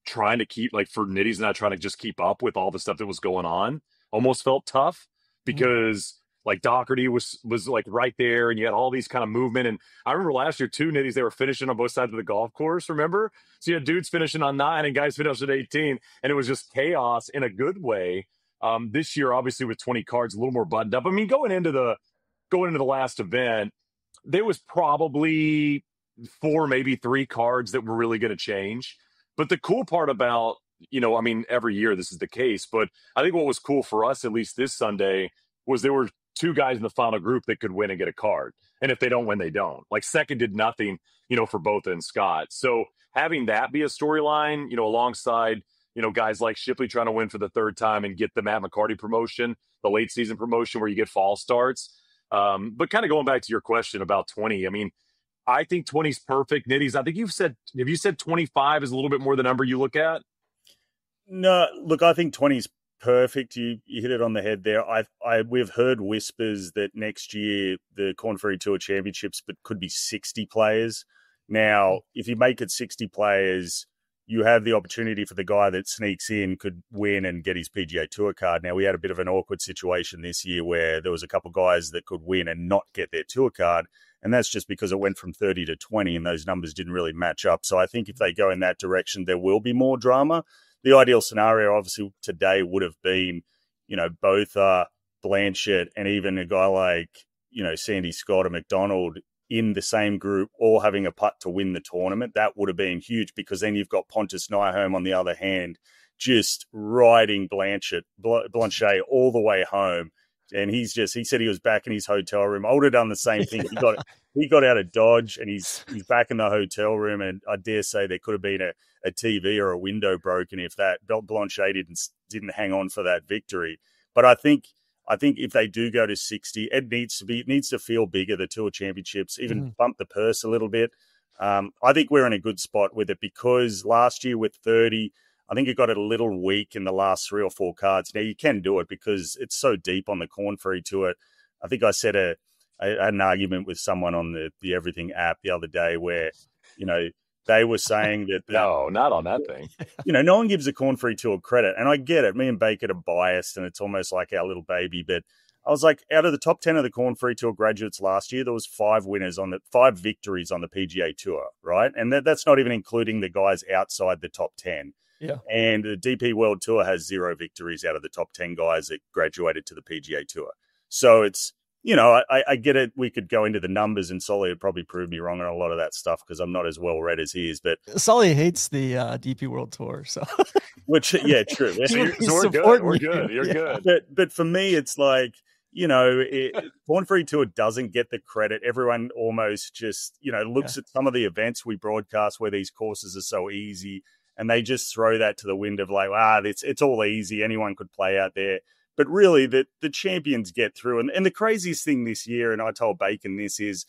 trying to keep, like, for Nitties and I, trying to just keep up with all the stuff that was going on, almost felt tough because like Doherty was like right there, and you had all these kind of movement. And I remember last year too, Nitties, they were finishing on both sides of the golf course, remember? So you had dudes finishing on 9 and guys finishing at 18, and it was just chaos in a good way. This year, obviously, with 20 cards, a little more buttoned up. Going into the last event, there was probably 4, maybe 3 cards that were really going to change. But the cool part about, every year this is the case, but I think what was cool for us, at least this Sunday, was there were 2 guys in the final group that could win and get a card. And if they don't win, they don't. Like, second did nothing, for both and Scott. So having that be a storyline, alongside, guys like Shipley trying to win for the 3rd time and get the Matt McCarty promotion, the late season promotion where you get fall starts. But kind of going back to your question about 20, I think 20 is perfect. Nitties, I think have you said 25 is a little bit more the number you look at? No, look, I think 20 is perfect. You hit it on the head there. We've heard whispers that next year the Korn Ferry Tour Championships could be 60 players. Now, if you make it 60 players, you have the opportunity for the guy that sneaks in could win and get his PGA Tour card. Now, we had a bit of an awkward situation this year where there was a couple guys that could win and not get their tour card, and that's just because it went from 30 to 20 and those numbers didn't really match up. So I think if they go in that direction, there will be more drama. The ideal scenario, obviously, today would have been, both Blanchett and even a guy like, Sandy Scott or McDonald in the same group, all having a putt to win the tournament. That would have been huge, because then you've got Pontus Nyholm on the other hand, just riding Blanchet all the way home. And he said he was back in his hotel room. I would have done the same thing. He got out of Dodge and he's back in the hotel room. And I dare say there could have been a TV or a window broken if that Blanchet didn't hang on for that victory. But I think if they do go to 60, it needs to feel bigger, the Tour Championships, even bump the purse a little bit. I think we're in a good spot with it, because last year with 30, I think it got it a little weak in the last 3 or 4 cards. Now you can do it because it's so deep on the Korn Ferry Tour. I think I said I had an argument with someone on the Everything app the other day where, they were saying that no, not on that thing. No one gives the Korn Ferry Tour credit, and I get it. Me and Baker are biased, and it's almost like our little baby. But I was like, out of the top 10 of the Korn Ferry Tour graduates last year, there was 5 victories on the PGA Tour, right? And that's not even including the guys outside the top 10. Yeah. And the DP World Tour has 0 victories out of the top 10 guys that graduated to the PGA Tour. So it's, I get it. We could go into the numbers, and Soly would probably prove me wrong on a lot of that stuff because I'm not as well read as he is. But Soly hates the DP World Tour, so yeah, true. So we're good. We're good. You're good. But for me, it's like, Korn Ferry Tour doesn't get the credit. Everyone almost just looks at some of the events we broadcast where these courses are so easy, and they just throw that to the wind of like, it's all easy. Anyone could play out there. But really, the champions get through. And the craziest thing this year, and I told Bacon this, is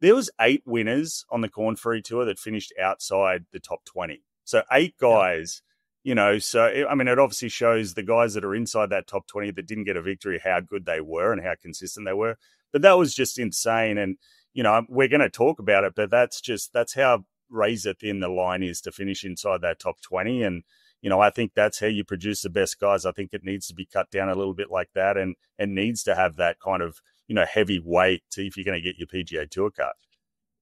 there was 8 winners on the Korn Ferry Tour that finished outside the top 20. So 8 guys, so, it obviously shows the guys that are inside that top 20 that didn't get a victory, how good they were and how consistent they were. But that was just insane. And, we're going to talk about it, but that's how razor thin the line is to finish inside that top 20. And, I think that's how you produce the best guys. I think it needs to be cut down a little bit like that, and needs to have that kind of, heavy weight to if you're going to get your PGA Tour cut.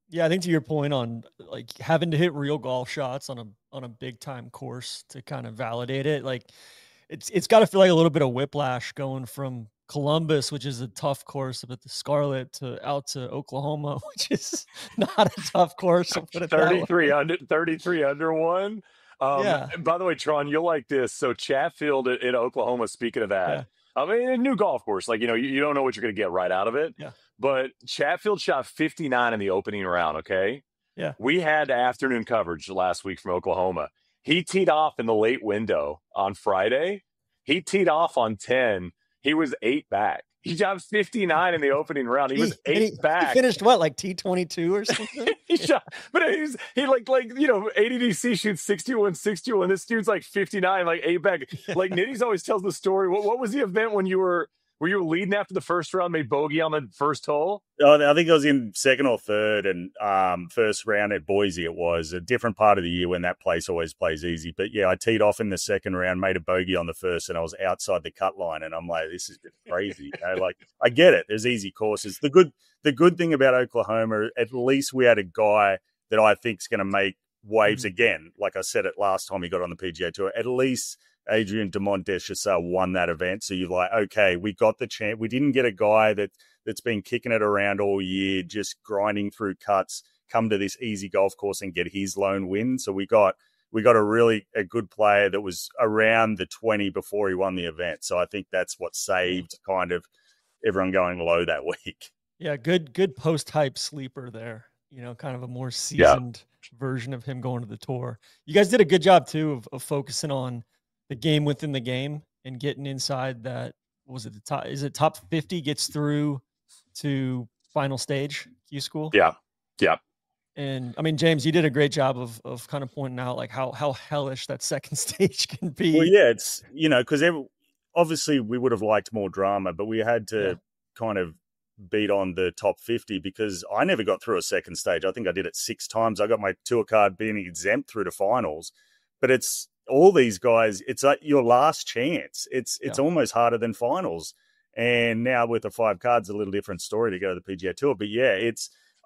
Yeah, I think to your point on like having to hit real golf shots on a big time course to kind of validate it, like it's got to feel like a little bit of whiplash going from Columbus, which is a tough course up at the Scarlet, to out to Oklahoma, which is not a tough course. I'll put it that way. 33 under one. Yeah. And by the way, Tron, you'll like this. So Chatfield in Oklahoma, speaking of that, Yeah. I mean, a new golf course, like, you don't know what you're going to get right out of it. Yeah. But Chatfield shot 59 in the opening round, okay? Yeah. We had afternoon coverage last week from Oklahoma. He teed off in the late window on Friday. He teed off on 10. He was 8 back. He shot 59 in the opening round. He was 8 back. He finished what, like T22 or something? He shot, but he ADDC shoots 61. This dude's like 59, like 8 back. Like Nitties always tells the story. What was the event when you were leading after the first round, made bogey on the first hole? I think I was in second or third, and first round at Boise. It was a different part of the year when that place always plays easy. But yeah, I teed off in the second round, made a bogey on the first, and I was outside the cut line. And I'm like, this is just crazy. Like, I get it. There's easy courses. The good thing about Oklahoma, at least we had a guy that I think is going to make waves again. Like I said it last time he got on the PGA Tour. At least Adrian Demonte won that event. So you're like, okay, we got the champ. We didn't get a guy that's been kicking it around all year, just grinding through cuts, come to this easy golf course and get his lone win. So we got a good player that was around the 20 before he won the event. So I think that's what saved kind of everyone going low that week. Yeah, good post-hype sleeper there. Kind of a more seasoned version of him going to the tour. You guys did a good job too of focusing on the game within the game and getting inside that. What was it, the top? Is it top 50 gets through to final stage Q School? Yeah. And I mean, James, you did a great job of kind of pointing out like how hellish that second stage can be. Well, yeah, it's because obviously we would have liked more drama, but we had to kind of beat on the top 50 because I never got through a second stage. I think I did it 6 times. I got my tour card being exempt through to finals, but it's all these guys. It's like your last chance. It's almost harder than finals. And now with the 5 cards, a little different story to go to the PGA Tour. But yeah,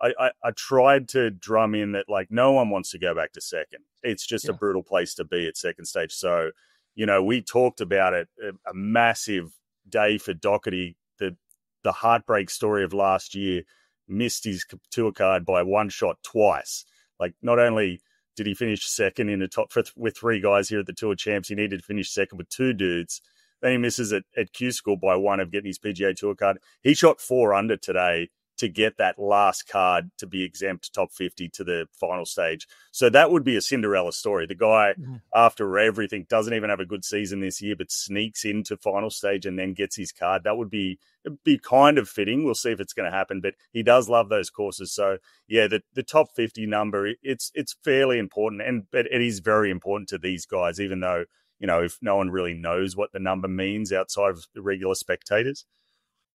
I tried to drum in that like no one wants to go back to second. It's just a brutal place to be at second stage. So, we talked about it, a massive day for Doherty. The heartbreak story of last year, missed his tour card by 1 shot twice. Like, not only did he finish second in the top with 3 guys here at the Tour Champs, he needed to finish second with 2 dudes. Then he misses at Q School by 1 of getting his PGA Tour card. He shot 4 under today to get that last card to be exempt top 50 to the final stage. So that would be a Cinderella story. The guy, after everything, doesn't even have a good season this year, but sneaks into final stage and then gets his card. That would be kind of fitting. We'll see if it's going to happen, but he does love those courses. So yeah, the top 50 number, it's fairly important, but it is very important to these guys, even though, if no one really knows what the number means outside of the regular spectators.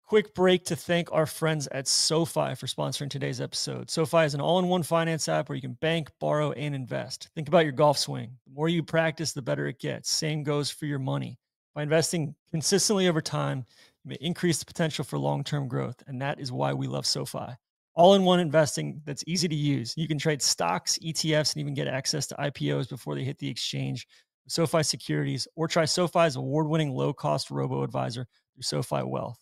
Quick break to thank our friends at SoFi for sponsoring today's episode. SoFi is an all-in-one finance app where you can bank, borrow, and invest. Think about your golf swing. The more you practice, the better it gets. Same goes for your money. By investing consistently over time, you may increase the potential for long-term growth, and that is why we love SoFi. All-in-one investing that's easy to use. You can trade stocks, ETFs, and even get access to IPOs before they hit the exchange with SoFi Securities, or try SoFi's award-winning low-cost robo-advisor through SoFi Wealth.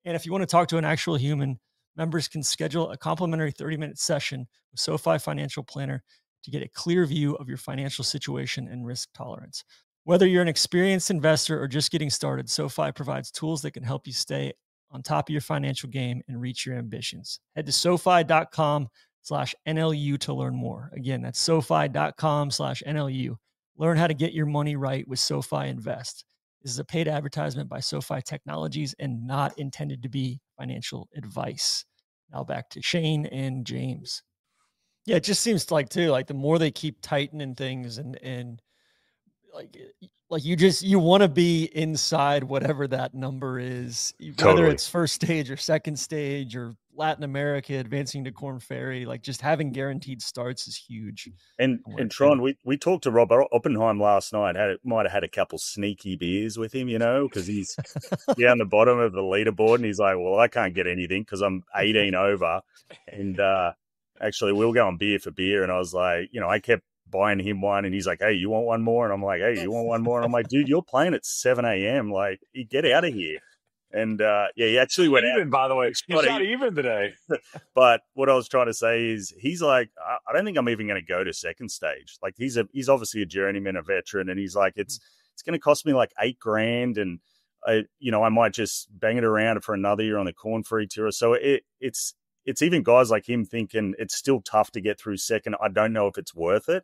And if you want to talk to an actual human, members can schedule a complimentary 30-minute session with SoFi Financial Planner to get a clear view of your financial situation and risk tolerance. Whether you're an experienced investor or just getting started, SoFi provides tools that can help you stay on top of your financial game and reach your ambitions. Head to SoFi.com/NLU to learn more. Again, that's SoFi.com/NLU. Learn how to get your money right with SoFi Invest. This is a paid advertisement by SoFi Technologies and not intended to be financial advice. Now back to Shane and James. Yeah, it just seems like too, like the more they keep tightening things and like you want to be inside whatever that number is, whether Totally. it's first stage or second stage or Latin America advancing to Korn Ferry. Like just having guaranteed starts is huge. And Tron, we talked to Rob Oppenheim last night. Might have had a couple sneaky beers with him, because he's down the bottom of the leaderboard, and he's like, "Well, I can't get anything because I'm 18 over." And actually, we'll go on beer for beer, and I was like, I kept buying him one, and he's like, "Hey, you want one more?" And I'm like, "Hey, you want one more?" And I'm like, "Dude, you're playing at 7 a.m. Like, you get out of here." And he actually went even, out. By the way, he shot even today. But what I was trying to say is, he's like, I don't think I'm even going to go to second stage. Like, he's obviously a journeyman, a veteran, and he's like, it's going to cost me like $8,000, and I might just bang it around for another year on the Korn Ferry Tour. So it's even guys like him thinking it's still tough to get through second. I don't know if it's worth it.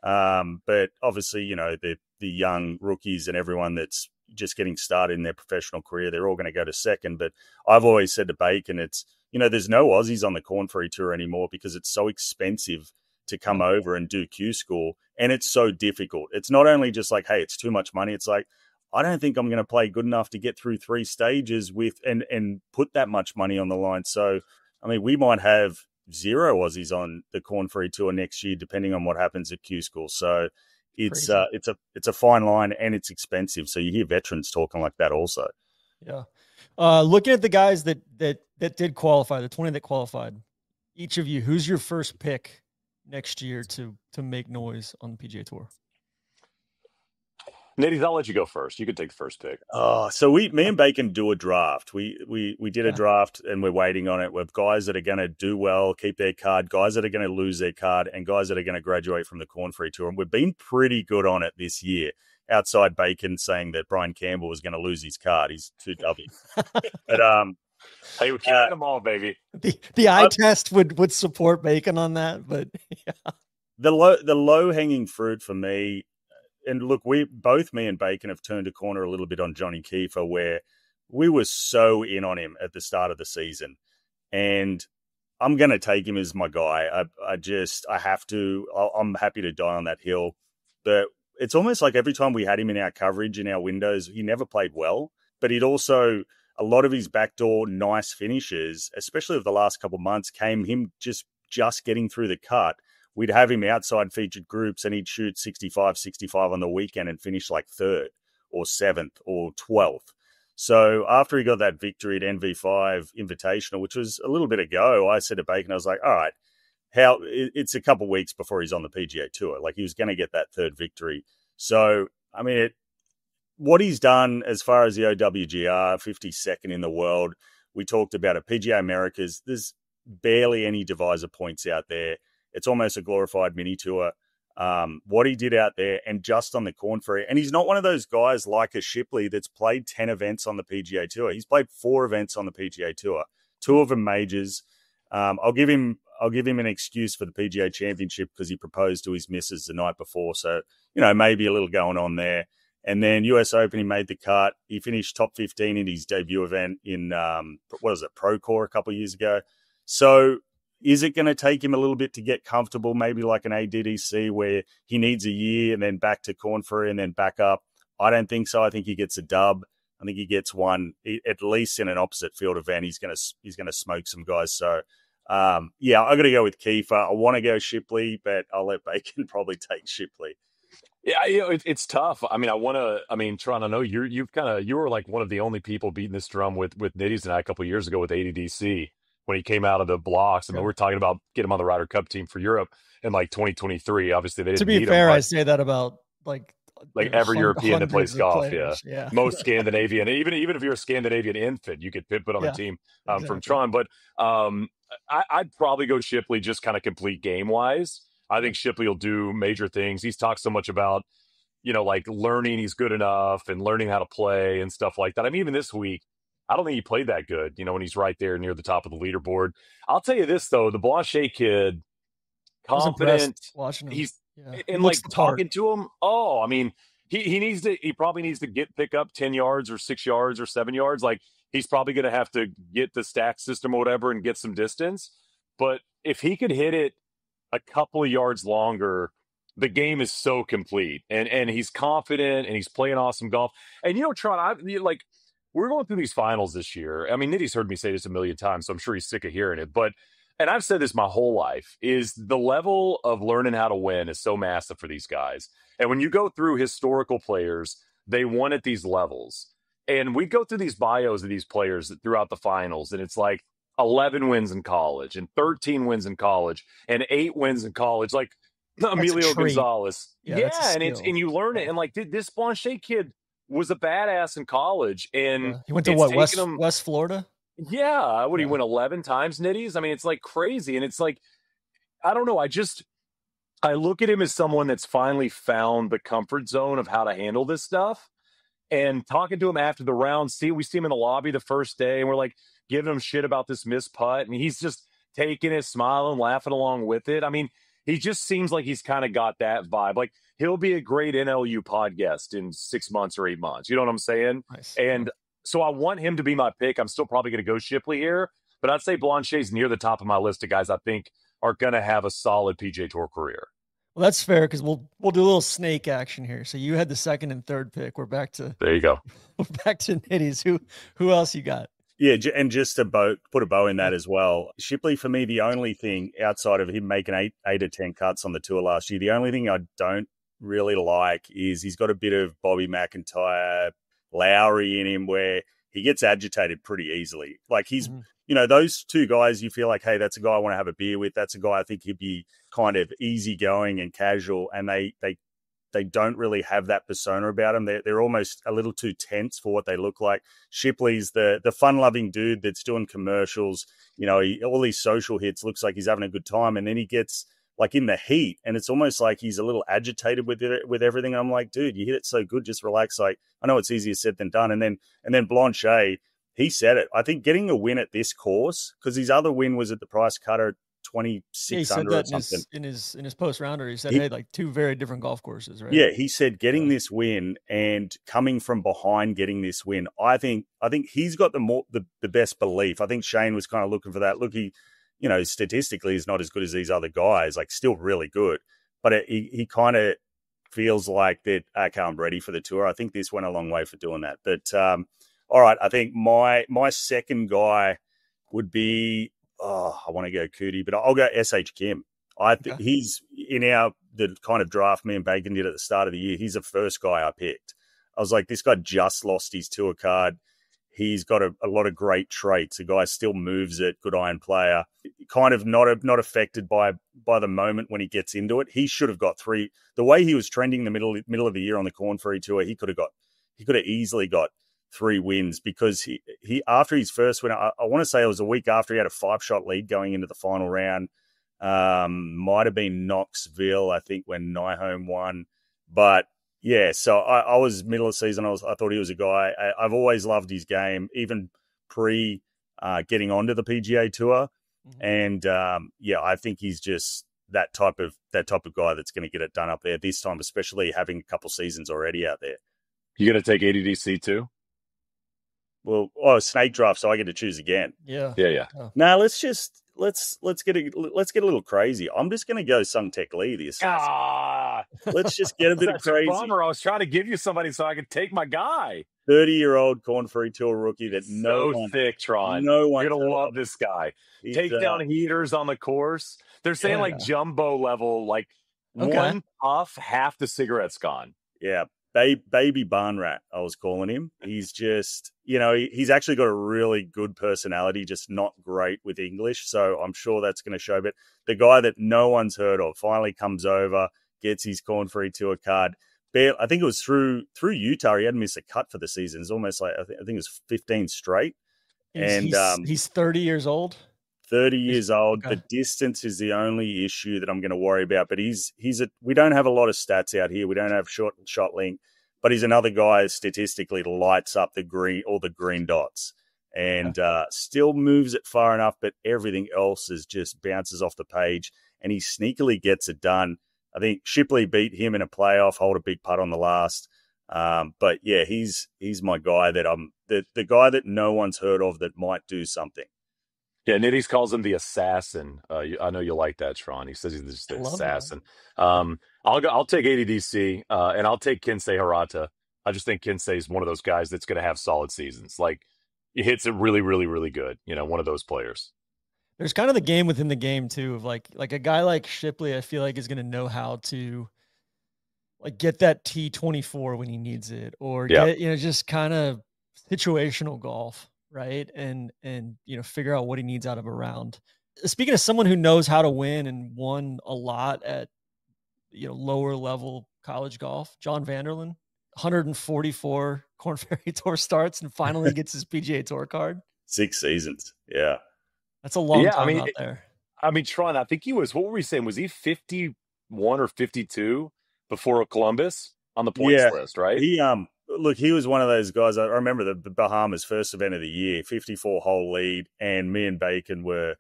But obviously, the young rookies and everyone that's just getting started in their professional career, they're all going to go to second. But I've always said to Bacon, it's, there's no Aussies on the Korn Ferry Tour anymore because it's so expensive to come over and do Q School, and it's so difficult. It's not only just like, hey, it's too much money. It's like, I don't think I'm going to play good enough to get through 3 stages and put that much money on the line. So, I mean, we might have 0 Aussies on the Korn Ferry Tour next year, depending on what happens at Q School. So it's a fine line, and it's expensive. So you hear veterans talking like that also. Yeah. Looking at the guys that did qualify, the 20 that qualified, each of you, who's your first pick next year to make noise on the PGA Tour? Nitties, I'll let you go first. You can take the first pick. So me and Bacon do a draft. We did a draft, and we're waiting on it with guys that are going to do well, keep their card, guys that are going to lose their card, and guys that are going to graduate from the Korn Ferry Tour. And we've been pretty good on it this year, outside Bacon saying that Brian Campbell was going to lose his card. He's too dubby. But hey, we're keeping them all, baby. The eye test would support Bacon on that, but yeah. The low hanging fruit for me. And look, me and Bacon have turned a corner a little bit on Johnny Kiefer, where we were so in on him at the start of the season. And I'm going to take him as my guy. I have to. I'm happy to die on that hill. But it's almost like every time we had him in our coverage, in our windows, he never played well. But he'd also, a lot of his backdoor nice finishes, especially of the last couple of months, came him just getting through the cut. We'd have him outside featured groups, and he'd shoot 65 on the weekend and finish like 3rd or 7th or 12th. So after he got that victory at NV5 Invitational, which was a little bit ago, I said to Bacon, I was like, all right, it's a couple of weeks before he's on the PGA Tour. Like, he was going to get that 3rd victory. So, I mean, what he's done as far as the OWGR, 52nd in the world, we talked about it. PGA Americas, there's barely any divisor points out there. It's almost a glorified mini tour. What he did out there, and just on the Korn Ferry. And he's not one of those guys like a Shipley that's played 10 events on the PGA Tour. He's played 4 events on the PGA Tour, 2 of them majors. I'll give him an excuse for the PGA Championship because he proposed to his missus the night before. So, maybe a little going on there. And then US Open, he made the cut. He finished top 15 in his debut event in, Procore a couple of years ago. So, is it going to take him a little bit to get comfortable, maybe like an ADDC where he needs a year and then back to Korn Ferry and then back up? I don't think so. I think he gets a dub. I think he gets one, at least in an opposite field event. He's going to smoke some guys. So, I'm going to go with Kiefer. I want to go Shipley, but I'll let Bacon probably take Shipley. Yeah, it's tough. I mean, Tron, I know you were like one of the only people beating this drum with Nitties and I a couple of years ago with ADDC. When he came out of the blocks. I mean, we're talking about getting him on the Ryder Cup team for Europe in like 2023. Obviously, they didn't need him. To be fair, I say that about like every European that plays golf. Players. Yeah. Most Scandinavian, even if you're a Scandinavian infant, you could put on the team exactly. From Tron. But I'd probably go Shipley just kind of complete game wise. I think Shipley will do major things. He's talked so much about, like learning he's good enough and learning how to play and stuff like that. I mean, even this week, I don't think he played that good, when he's right there near the top of the leaderboard. I'll tell you this, though. The Blanchet kid, confident. He's and like talking to him. Oh, I mean, he probably needs to pick up 10 yards or 6 yards or 7 yards. Like, he's probably going to have to get the stack system or whatever and get some distance. But if he could hit it a couple of yards longer the game is so complete, and he's confident, and he's playing awesome golf. And Tron, we're going through these finals this year. I mean, Nitty's heard me say this a million times, so I'm sure he's sick of hearing it. And I've said this my whole life, is the level of learning how to win is so massive for these guys. And when you go through historical players, they won at these levels. And we go through these bios of these players throughout the finals, and it's like 11 wins in college and 13 wins in college and 8 wins in college. Like, Emilio Gonzalez. Yeah, and you learn it. And like, this Blanchet kid was a badass in college. And he went to West Florida? Yeah. He went 11 times, Nitties? I mean, it's like crazy. And it's like, I don't know. I look at him as someone that's finally found the comfort zone of how to handle this stuff. And talking to him after the round, we see him in the lobby the first day, and we're like giving him shit about this missed putt. And he's just taking it, smiling, laughing along with it. I mean, he just seems like he's kind of got that vibe. Like, he'll be a great NLU pod guest in 6 months or 8 months. You know what I'm saying? Nice. And so I want him to be my pick. I'm still probably going to go Shipley here, but I'd say Blanchet's near the top of my list of guys I think are going to have a solid PGA Tour career. Well, that's fair, because we'll do a little snake action here. So you had the second and third pick. We're back to there. You go. We're back to Nitties. Who else you got? Yeah, and just to put a bow in that as well, Shipley, for me, the only thing outside of him making eight or 10 cuts on the tour last year, the only thing I don't really like is he's got a bit of Bobby McIntyre, Lowry in him, where he gets agitated pretty easily. Like, he's, those two guys, you feel like, hey, that's a guy I want to have a beer with. That's a guy I think he'd be kind of easygoing and casual, and they don't really have that persona about them. They're almost a little too tense for what they look like. Shipley's the fun-loving dude that's doing commercials. All these social hits, looks like he's having a good time, and then he gets like in the heat, and it's almost like he's a little agitated with everything. I'm like, dude, you hit it so good, just relax. Like, I know it's easier said than done. And then Blanchet, he said it. I think getting a win at this course, because his other win was at the Price Cutter 26 under or something. In his post rounder, he said, hey, like two very different golf courses, right? Yeah, he said getting this win and coming from behind getting this win, I think he's got the best belief. I think Shane was kind of looking for that. Look, he, statistically is not as good as these other guys, like still really good, but he kind of feels like that, okay, I'm ready for the tour. I think this went a long way for doing that. But all right, I think my second guy would be, I want to go Cootie, but I'll go SH Kim. I think he's in the kind of draft me and Bacon did at the start of the year. He's the first guy I picked. I was like, this guy just lost his tour card. He's got a lot of great traits. The guy still moves it, good iron player. Kind of not affected by the moment when he gets into it. He should have got 3. The way he was trending the middle of the year on the Korn Ferry Tour, he could have easily got 3 wins, because he after his first win, I want to say it was a week after, he had a 5-shot lead going into the final round. Might have been Knoxville, I think, when Nyholm won. But yeah, so I was middle of the season. I thought he was a guy. I've always loved his game, even pre getting onto the PGA Tour. And I think he's just that type of guy that's going to get it done up there this time, especially having a couple seasons already out there. You going to take ADDC too? Well, snake draft, so I get to choose again. Yeah. Oh. Now let's get a little crazy. I'm just going to go Sung Tek Lee this. Let's just get a bit of crazy. Bummer. I was trying to give you somebody so I could take my guy. 30-year-old Korn Ferry Tour rookie that thick, Tron. No one. You're gonna love this guy. Take down heaters on the course. They're saying like jumbo level, like one puff, half the cigarette's gone. Yeah. Baby barn rat, I was calling him. He's just, he's actually got a really good personality, just not great with English. So I'm sure that's going to show. But the guy that no one's heard of finally comes over, gets his Korn Ferry Tour card. I think it was through Utah. He hadn't missed a cut for the season. It's almost like, I think it was 15 straight. He's 30 years old. 30 years old. Okay. The distance is the only issue that I'm going to worry about. But we don't have a lot of stats out here. We don't have short shot length, but he's another guy statistically lights up all the green dots, and still moves it far enough. But everything else is just bounces off the page, and he sneakily gets it done. I think Shipley beat him in a playoff, hold a big putt on the last. But yeah, he's my guy that the guy that no one's heard of that might do something. Yeah, Nitties calls him the assassin. I know you like that, Tron. He says he's just I the love that. assassin. I'll take ADDC, and I'll take Kensei Hirata. I just think Kensei is one of those guys that's going to have solid seasons. Like, he hits it really, really, really good. One of those players. There's kind of the game within the game too of like a guy like Shipley, I feel like is going to know how to like get that T24 when he needs it, or Yeah. get, just kind of situational golf, right? And figure out what he needs out of a round. Speaking of someone who knows how to win and won a lot at lower level college golf, John Vanderlyn, 144 Korn Ferry Tour starts and finally gets his PGA Tour card. 6 seasons. Yeah. That's a long time out there. Tron, I think he was, what were we saying? Was he 51 or 52 before Columbus on the points list, right? He was one of those guys. I remember the Bahamas first event of the year, 54 hole lead, and me and Bacon were.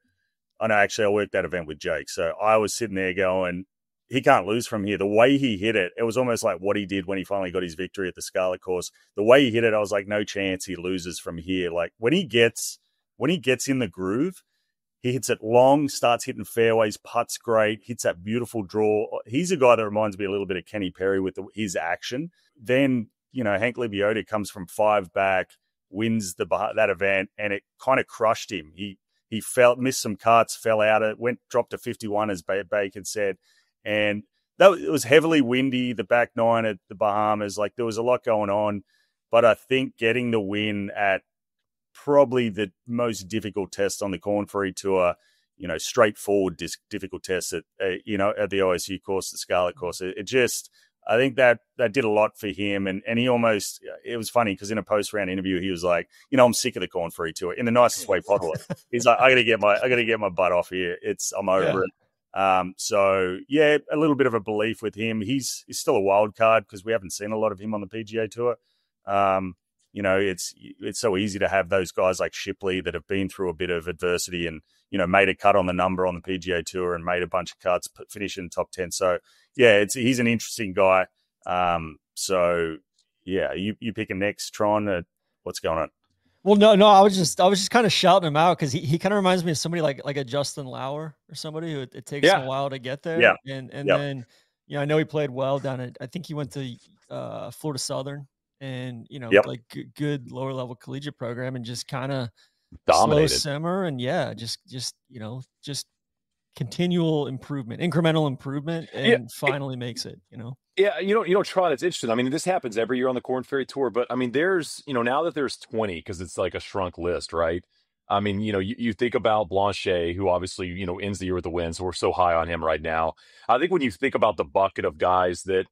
I know, actually, I worked that event with Jake, so I was sitting there going, he can't lose from here. The way he hit it, it was almost like what he did when he finally got his victory at the Scarlet course. The way he hit it, I was like, no chance he loses from here. Like when he gets in the groove, he hits it long, starts hitting fairways, putts great, hits that beautiful draw. He's a guy that reminds me a little bit of Kenny Perry with his action. Then, Hank Lebioda comes from 5 back, wins that event, and it kind of crushed him. He missed some cuts, fell out, dropped to 51, as Bacon said. And it was heavily windy, the back 9 at the Bahamas. Like there was a lot going on, but I think getting the win at probably the most difficult test on the Korn Ferry Tour, straightforward difficult test at the OSU course, the Scarlet course. I think that did a lot for him. And he almost, it was funny because in a post-round interview, he was like, I'm sick of the Korn Ferry Tour in the nicest way possible. He's like, I got to get my butt off here. I'm over it. So yeah, a little bit of a belief with him. He's still a wild card because we haven't seen a lot of him on the PGA Tour. It's so easy to have those guys like Shipley that have been through a bit of adversity and, made a cut on the number on the PGA Tour and made a bunch of cuts, finish in the top 10. So yeah, he's an interesting guy. So yeah, you pick a next, Tron. What's going on? Well, no, I was just kind of shouting him out because he kind of reminds me of somebody like a Justin Lauer or somebody who it takes him a while to get there. Yeah. And then, I know he played well down at, I think he went to Florida Southern and, like good lower level collegiate program and just kind of dominated, slow simmer. And just continual improvement, incremental improvement, and finally makes it, Yeah, Tron, it's interesting. I mean, this happens every year on the Korn Ferry Tour, but I mean, there's, now that there's 20, because it's like a shrunk list, right? I mean, you think about Blanchet, who obviously, ends the year with a win, so we're so high on him right now. I think when you think about the bucket of guys that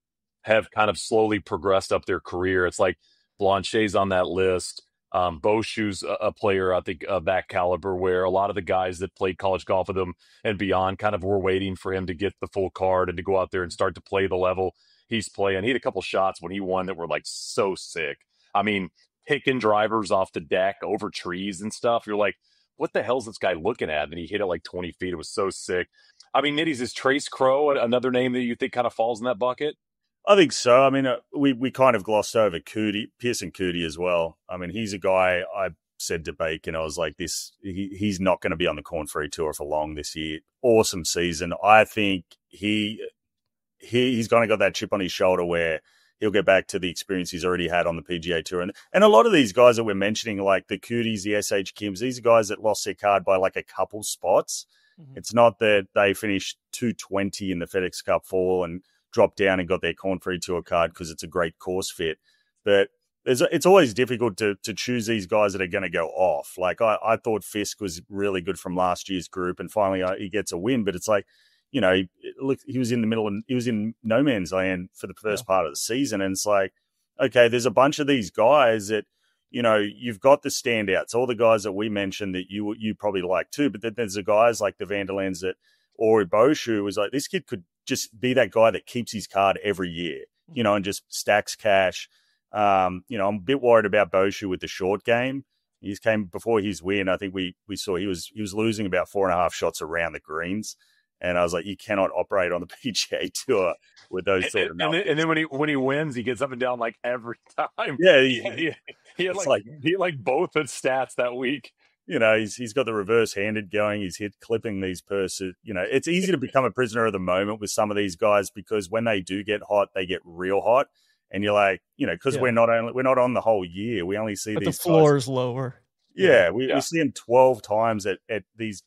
have kind of slowly progressed up their career, it's like Blanchet's on that list. Boshu's a player, I think, of that caliber, where a lot of the guys that played college golf with him and beyond kind of were waiting for him to get the full card and to go out there and start to play the level he's playing. He had a couple shots when he won that were like so sick. I mean, picking drivers off the deck over trees and stuff. You're like, what the hell's this guy looking at? And he hit it like 20 feet. It was so sick. I mean, Nitties, is Trace Crow another name that you think kind of falls in that bucket? I think so. I mean, we kind of glossed over Pearson Coody as well. I mean, he's a guy I said to Bacon, I was like, he's not going to be on the Korn Ferry Tour for long this year. Awesome season. I think he's kind of got that chip on his shoulder where he'll get back to the experience he's already had on the PGA Tour. And a lot of these guys that we're mentioning, like the Coodys, the SH Kims, these are guys that lost their card by like a couple spots. Mm-hmm. It's not that they finished 220 in the FedEx Cup fall and dropped down and got their Korn Ferry Tour card because it's a great course fit. But it's always difficult to choose these guys that are going to go off. Like I thought Fisk was really good from last year's group and finally he gets a win, but it's like, look, he was in the middle and he was in no man's land for the first part of the season. And it's like, okay, there's a bunch of these guys that, you've got the standouts, all the guys that we mentioned that you probably like too, but then there's the guys like the Vanderlands that, or Boshu was like, this kid could just be that guy that keeps his card every year, and just stacks cash. I'm a bit worried about Boshu with the short game. He came before his win. I think we saw he was losing about 4.5 shots around the greens. And I was like, you cannot operate on the PGA Tour with those sort of numbers. And then when he wins, he gets up and down like every time. Yeah, he had like both his stats that week. he's got the reverse-handed going. He's clipping these purses. It's easy to become a prisoner of the moment with some of these guys because when they do get hot, they get real hot. And you're like, because we're not on the whole year. We only see these the floor guys. is lower. Yeah, we see him 12 times at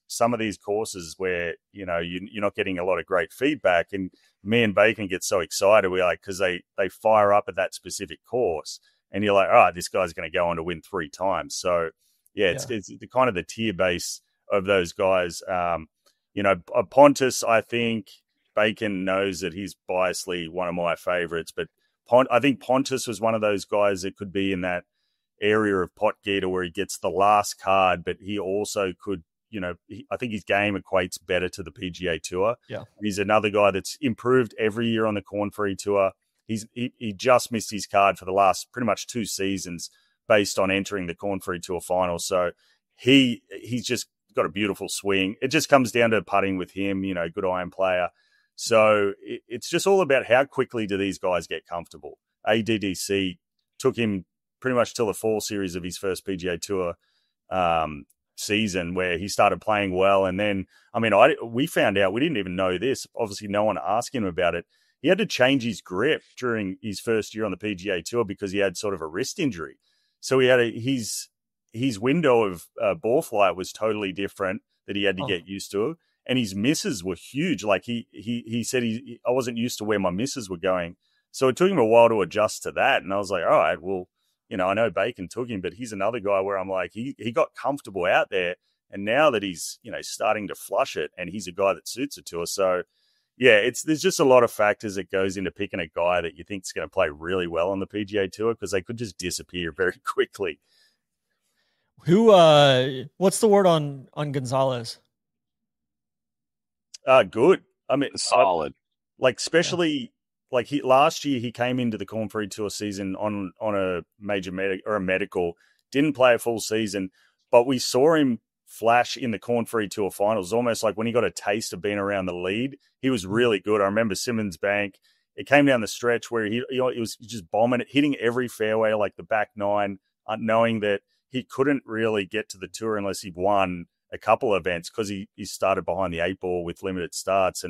some of these courses where you're not getting a lot of great feedback. And me and Bacon get so excited. We're like, because they fire up at that specific course, and you're like, all right, this guy's going to go on to win 3 times. So it's the kind of the tier base of those guys. Pontus, I think Bacon knows that he's biasly one of my favorites, but I think Pontus was one of those guys that could be in that area of Potgieter where he gets the last card, but he also could, I think his game equates better to the PGA Tour. Yeah. He's another guy that's improved every year on the Korn Ferry Tour. He just missed his card for the last pretty much 2 seasons based on entering the Korn Ferry Tour final. So he's just got a beautiful swing. It just comes down to putting with him, good iron player. So it's just all about how quickly do these guys get comfortable. ADDC took him pretty much till the fall series of his first PGA Tour season where he started playing well. And then, we found out, we didn't even know this. Obviously, no one asked him about it. He had to change his grip during his first year on the PGA Tour because he had sort of a wrist injury. So he had his window of ball flight was totally different that he had to get used to. And his misses were huge. Like he said, I wasn't used to where my misses were going. So it took him a while to adjust to that. And I was like, all right, well, I know Bacon took him, but he's another guy where I'm like, he got comfortable out there. And now that he's, starting to flush it and he's a guy that suits it to us. So yeah, there's just a lot of factors that goes into picking a guy that you think is going to play really well on the PGA Tour because they could just disappear very quickly. What's the word on Gonzalez? Good. Solid. Especially last year, he came into the Korn Ferry Tour season on a major medical, didn't play a full season, but we saw him flash in the Korn Ferry Tour finals, almost like when he got a taste of being around the lead. He was really good. I remember Simmons Bank. It came down the stretch where he was just bombing it, hitting every fairway like the back 9, knowing that he couldn't really get to the tour unless he won a couple of events because he started behind the 8 ball with limited starts.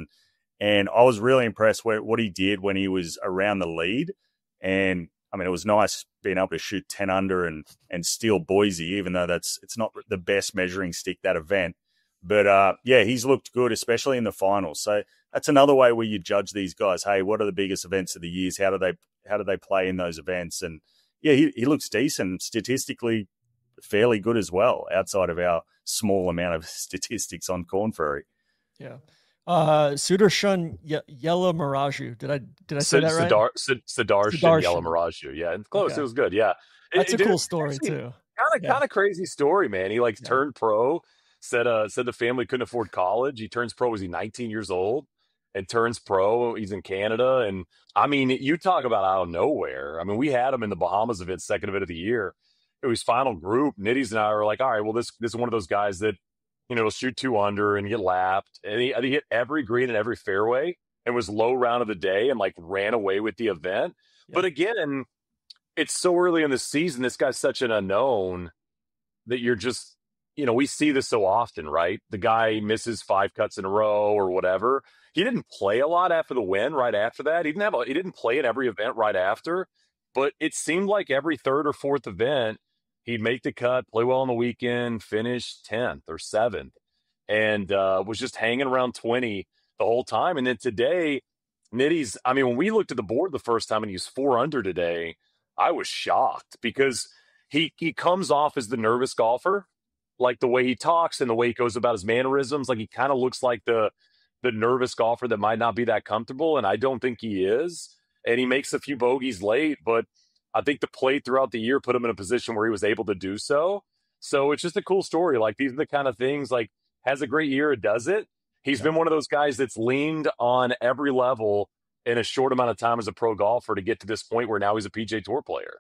And I was really impressed with what he did when he was around the lead. And it was nice being able to shoot 10 under and steal Boise, even though it's not the best measuring stick, that event. But he's looked good, especially in the finals. So that's another way where you judge these guys. Hey, what are the biggest events of the years? How do they play in those events? And yeah, he looks decent, statistically fairly good as well, outside of our small amount of statistics on Korn Ferry. Yeah. Sudarshan Yella Miraju. Did I say that right? Sudarshan Yella Miraju. Yeah, it's close. Okay. It was good. Yeah, that's a cool story too. Kind of crazy story, man. He turned pro. Said the family couldn't afford college. He turns pro. Was he 19 years old? And turns pro. He's in Canada, and you talk about out of nowhere. We had him in the Bahamas event, second event of the year. It was final group. Nitties and I were like, all right, well, this is one of those guys that, he'll shoot 2 under and get lapped. And he hit every green and every fairway and was low round of the day and ran away with the event. Yeah. But again, it's so early in the season. This guy's such an unknown that you're just, we see this so often, right? The guy misses 5 cuts in a row or whatever. He didn't play a lot after the win right after that. He didn't play in every event right after, but it seemed like every 3rd or 4th event, he'd make the cut, play well on the weekend, finish 10th or 7th, and was just hanging around 20 the whole time. And then today, Nitties, when we looked at the board the first time and he was 4 under today, I was shocked because he comes off as the nervous golfer, like the way he talks and the way he goes about his mannerisms. Like he kind of looks like the nervous golfer that might not be that comfortable, and I don't think he is. And he makes a few bogeys late, but I think the play throughout the year put him in a position where he was able to do so. So it's just a cool story. These are the kind of things, has a great year, does it. He's been one of those guys that's leaned on every level in a short amount of time as a pro golfer to get to this point where now he's a PGA Tour player.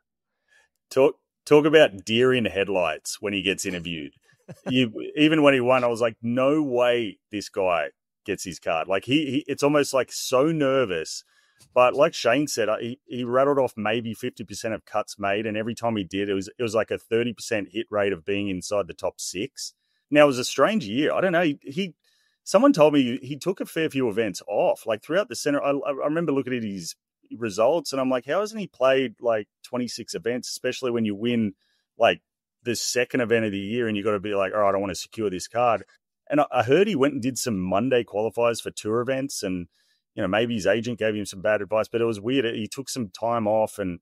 Talk about deer in headlights when he gets interviewed. Even when he won, I was like, no way this guy gets his card. It's almost so nervous. But like Shane said, he rattled off maybe 50% of cuts made, and every time he did, it was like a 30% hit rate of being inside the top 6. Now, it was a strange year. I don't know. Someone told me he took a fair few events off, like throughout the center. I remember looking at his results, and I'm like, how hasn't he played like 26 events, especially when you win like the second event of the year, and you got to be like, all right, I want to secure this card. And I heard he went and did some Monday qualifiers for tour events, and maybe his agent gave him some bad advice, but it was weird. He took some time off and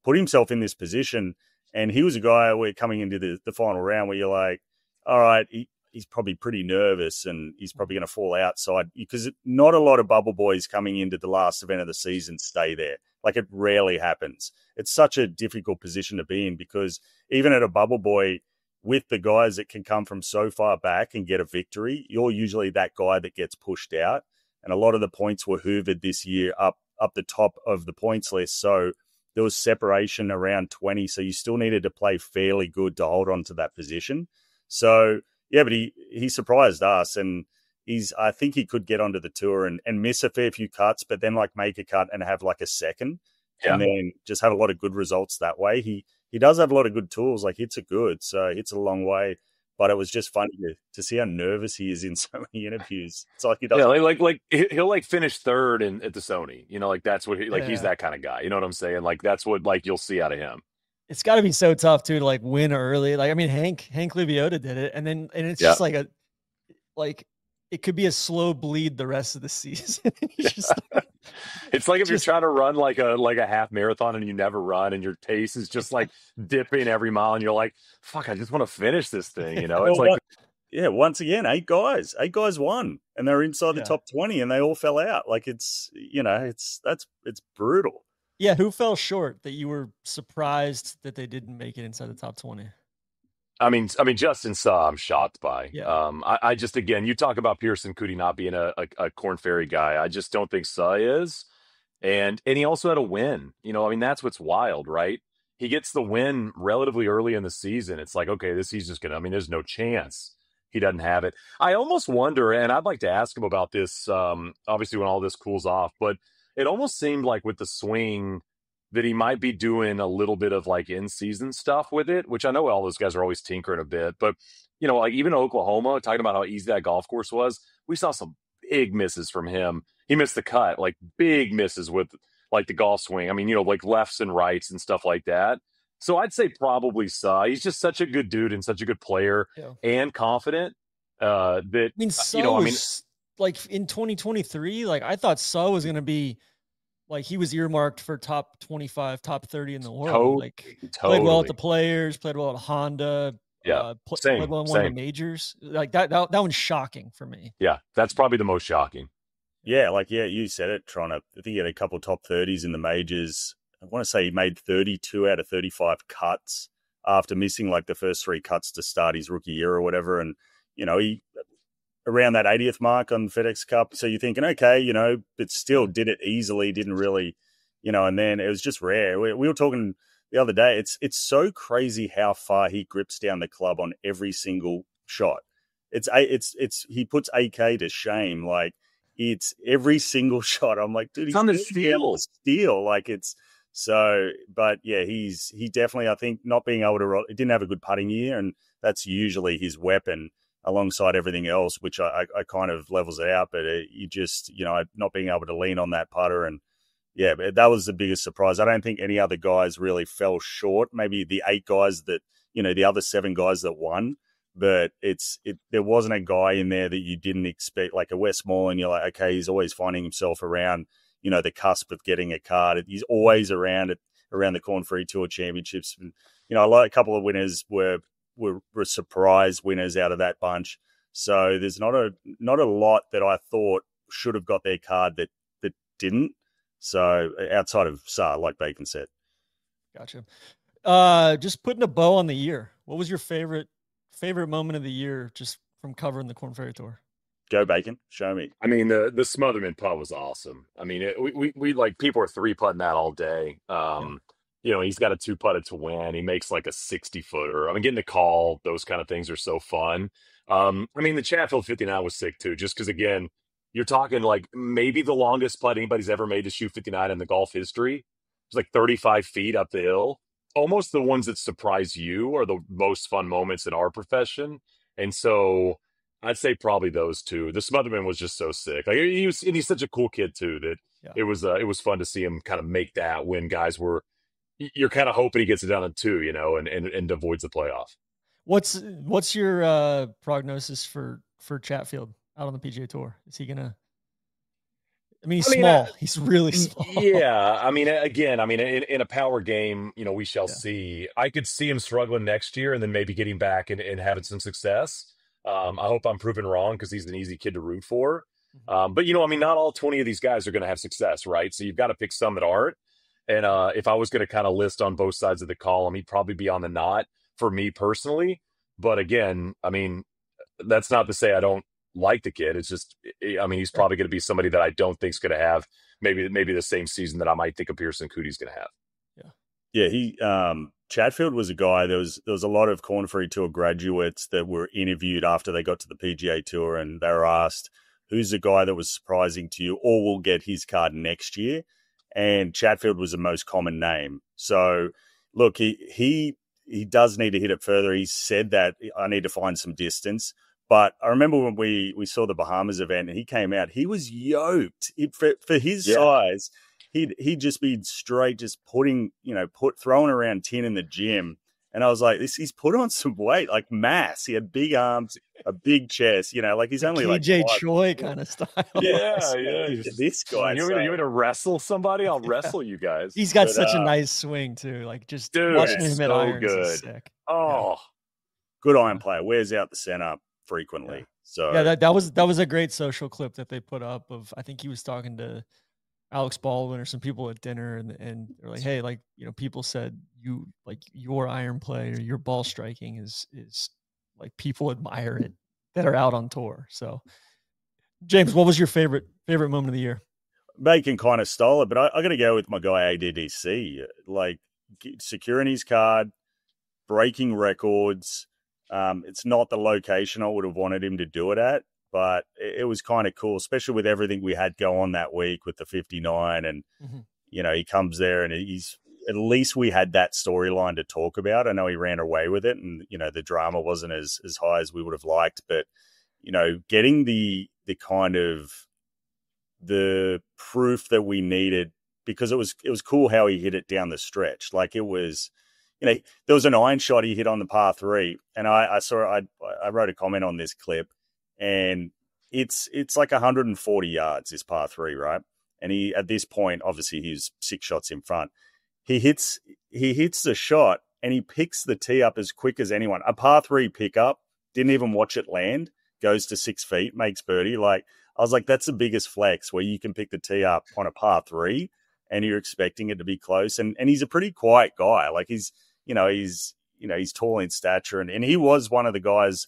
put himself in this position. And he was a guy where coming into the final round where you're like, all right, he's probably pretty nervous and he's probably going to fall outside, because not a lot of bubble boys coming into the last event of the season stay there. Like, it rarely happens. It's such a difficult position to be in, because even at a bubble boy, with the guys that can come from so far back and get a victory, you're usually that guy that gets pushed out. And a lot of the points were hoovered this year up the top of the points list. So there was separation around 20. So you still needed to play fairly good to hold on to that position. So, yeah, but he surprised us. And I think he could get onto the tour and miss a fair few cuts, but then like make a cut and have like a second. Yeah. And then just have a lot of good results that way. He does have a lot of good tools. Like, hits are good. So hits a long way. But it was just funny to see how nervous he is in so many interviews. It's like he doesn't. Yeah, like he'll like finish third at the Sony. Like that's what he's that kind of guy. You know what I'm saying? Like that's what like you'll see out of him. It's got to be so tough too to like win early. Like, I mean, Hank Leviota did it, and it's just like it could be a slow bleed the rest of the season. It's like if you're trying to run like a half marathon and you never run, and your pace is just like dipping every mile, and you're like, "Fuck, I just want to finish this thing." It's like, once again, 8 guys won, and they're inside the top 20, and they all fell out. Like, it's brutal. Yeah, who fell short that you were surprised that they didn't make it inside the top 20? I mean, Justin Suh, I'm shocked by. Yeah. I just, again, you talk about Pearson Coody not being a Korn Ferry guy. I just don't think Suh is. And he also had a win. I mean, that's what's wild, right? He gets the win relatively early in the season. It's like, okay, this season's there's no chance he doesn't have it. I almost wonder, and I'd like to ask him about this, obviously when all this cools off, but it almost seemed like with the swing that he might be doing a little bit of like in-season stuff with it, which I know all those guys are always tinkering a bit. But, like even Oklahoma, talking about how easy that golf course was, we saw some big misses from him. He missed the cut, like big misses with like the golf swing. I mean, like lefts and rights and stuff like that. So I'd say probably Suh. He's just such a good dude and such a good player and confident. That, I mean, Suh was, like in 2023, like I thought Suh was going to be, like, he was earmarked for top 25, top 30 in the world. Played well at the Players, played well at Honda. Yeah, played well in one of the majors. Like that one's shocking for me. Yeah, that's probably the most shocking. Yeah, you said it, Tron. I think he had a couple of top 30s in the majors. I want to say he made 32 out of 35 cuts after missing like the first 3 cuts to start his rookie year or whatever. And, he around that 80th mark on FedEx Cup. So you're thinking, okay, but still did it easily, didn't really, and then it was just rare. We were talking the other day. It's so crazy how far he grips down the club on every single shot. He puts AK to shame. Like, it's every single shot. I'm like, dude, he's on the steel. Like, it's so, but yeah, he definitely, I think, not being able to, he didn't have a good putting year, and that's usually his weapon alongside everything else, which I kind of levels it out. But you just, not being able to lean on that putter. And yeah, but that was the biggest surprise. I don't think any other guys really fell short. Maybe the 8 guys that, the other 7 guys that won, but there wasn't a guy in there that you didn't expect, like a Westmoreland. You're like, okay, he's always finding himself around, the cusp of getting a card. He's always around the Korn Ferry Tour Championships. And, like a couple of winners were surprise winners out of that bunch. So there's not a lot that I thought should have got their card that didn't. So outside of Suh, like Bacon said. Gotcha. Just putting a bow on the year. What was your favorite moment of the year just from covering the Korn Ferry Tour? Go Bacon, show me. I mean, the Smotherman putt was awesome. I mean, we like people are 3-putting that all day. He's got a 2-putted to win. He makes like a 60-footer. I mean, getting the call, those kind of things are so fun. I mean, the Chatfield 59 was sick too, just because, again, You're talking like maybe the longest putt anybody's ever made to shoot 59 in the golf history. It's like 35 feet up the hill. Almost the ones that surprise you are the most fun moments in our profession. And so I'd say probably those two. The Smotherman was just so sick. Like he's such a cool kid too that Yeah. it was fun to see him kind of make that when guys were, you're kind of hoping he gets it down to two, and avoids the playoff. What's your prognosis for Chatfield out on the PGA Tour? Is he gonna? I mean, he's small. He's really small. Yeah. I mean, again, in a power game, we shall see. I could see him struggling next year and then maybe getting back and having some success. I hope I'm proven wrong because he's an easy kid to root for. But, not all 20 of these guys are going to have success, right? So you've got to pick some that aren't. And if I was going to kind of list on both sides of the column, he'd probably be on the not for me personally. But again, that's not to say I don't like the kid. It's just, he's probably going to be somebody that I don't think is going to have maybe the same season that I might think of Pearson Cootie's going to have. Yeah. He, Chatfield was a guy. There was a lot of Korn Ferry Tour graduates that were interviewed after they got to the PGA Tour, and they were asked, who's the guy that was surprising to you or will get his card next year? And Chatfield was the most common name. So look, he does need to hit it further. He said that I need to find some distance. But I remember when we saw the Bahamas event and he came out, he was yoked. For his size, he'd just be straight, just throwing around 10 in the gym. And I was like, he's put on some weight, like mass. He had big arms, a big chest, like he's only like KJ Choi kind of style. Yeah. This guy. You want me to wrestle somebody? I'll wrestle you guys. He's got such a nice swing too. Like just watching him at irons is sick. Oh, good iron player. Wears out the center frequently. Yeah. So that was a great social clip that they put up of, I think he was talking to Alex Baldwin or some people at dinner, and they're like, hey, people said your iron play or your ball striking is like people admire it that are out on tour. So James, what was your favorite moment of the year? Bacon kind of stole it, but I got to go with my guy ADDC, like securing his card, breaking records. It's not the location I would have wanted him to do it at, but it was kind of cool, especially with everything we had go on that week with the 59. And, he comes there and at least we had that storyline to talk about. I know he ran away with it and, the drama wasn't as high as we would have liked, but, getting the kind of the proof that we needed, because it was cool how he hit it down the stretch. Like it was, there was an iron shot he hit on the par 3, and I wrote a comment on this clip, and it's like 140 yards, this par 3, right? And he, at this point, obviously he's 6 shots in front. He hits the shot and he picks the tee up as quick as anyone. A par 3 pickup, didn't even watch it land, goes to 6 feet, makes birdie. Like, I was like, that's the biggest flex where you can pick the tee up on a par 3 and you're expecting it to be close. And he's a pretty quiet guy. Like he's tall in stature, and he was one of the guys,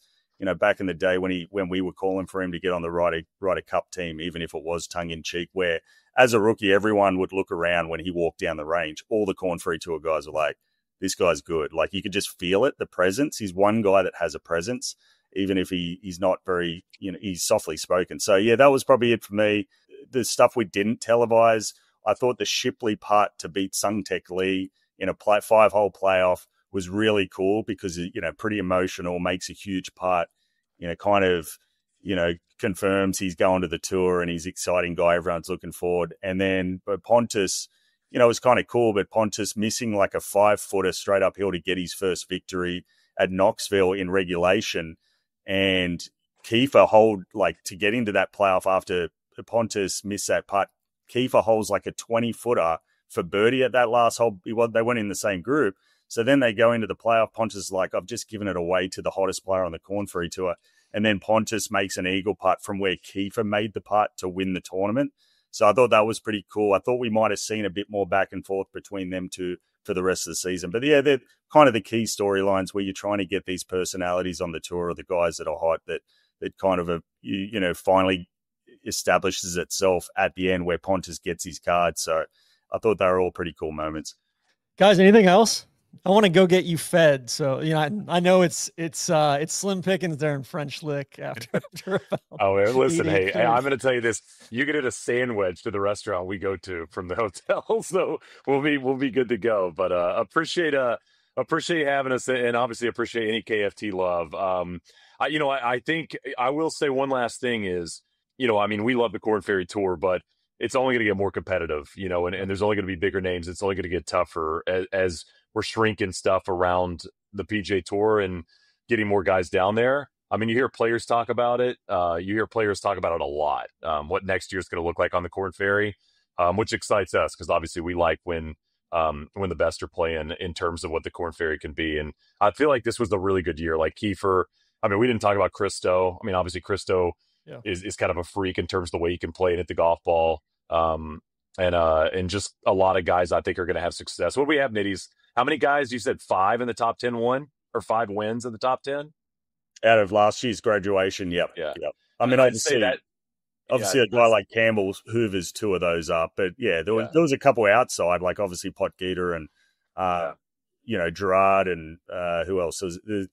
back in the day when we were calling for him to get on the Ryder Cup team, even if it was tongue in cheek, where as a rookie, everyone would look around when he walked down the range. All the Korn Ferry Tour guys were like, this guy's good. Like you could just feel it, the presence. He's one guy that has a presence, even if he's not very, he's softly spoken. So yeah, that was probably it for me. The stuff we didn't televise, I thought the Shipley putt to beat Sung Tek Lee in a 5-hole playoff was really cool because, pretty emotional, makes a huge putt, kind of, confirms he's going to the tour and he's an exciting guy. Everyone's looking forward. And then, but Pontus, it was kind of cool, but Pontus missing like a 5-footer straight uphill to get his first victory at Knoxville in regulation. And Kiefer to get into that playoff after Pontus missed that putt. Kiefer holds like a 20-footer for birdie at that last hole. They went in the same group. So then they go into the playoff. Pontus is like, I've just given it away to the hottest player on the Korn Ferry Tour. And then Pontus makes an eagle putt from where Kiefer made the putt to win the tournament. So I thought that was pretty cool. I thought we might have seen a bit more back and forth between them two for the rest of the season. But yeah, they're kind of the key storylines where you're trying to get these personalities on the tour, or the guys that are hot, that kind of finally establishes itself at the end where Pontus gets his card. So I thought they were all pretty cool moments. Guys, anything else? I want to go get you fed. So, I know it's slim pickings there in French Lick after about Oh, listen, 8, hey, 8:30. I'm going to tell you this: you get a sandwich to the restaurant we go to from the hotel, so we'll be good to go. But appreciate having us, and obviously appreciate any KFT love. I think I will say one last thing is, I mean, we love the Korn Ferry Tour, but it's only going to get more competitive, and there's only going to be bigger names. It's only going to get tougher as we're shrinking stuff around the PGA Tour and getting more guys down there. I mean, you hear players talk about it. You hear players talk about it a lot. What next year is going to look like on the Korn Ferry, which excites us because obviously we like when the best are playing in terms of what the Korn Ferry can be. And I feel like this was a really good year. Like Kiefer, I mean, we didn't talk about Christo. I mean, obviously Christo is kind of a freak in terms of the way he can play it at the golf ball. And just a lot of guys I think are going to have success. What do we have, Nitties? How many guys? You said 5 in the top 10 won, or 5 wins in the top 10? Out of last year's graduation, yep. Yeah. Yep. I mean, I'd see that. Obviously, a guy like Campbell hoovers 2 of those up. But, there was a couple outside, like obviously Pot Geter and, Gerard and who else? There's a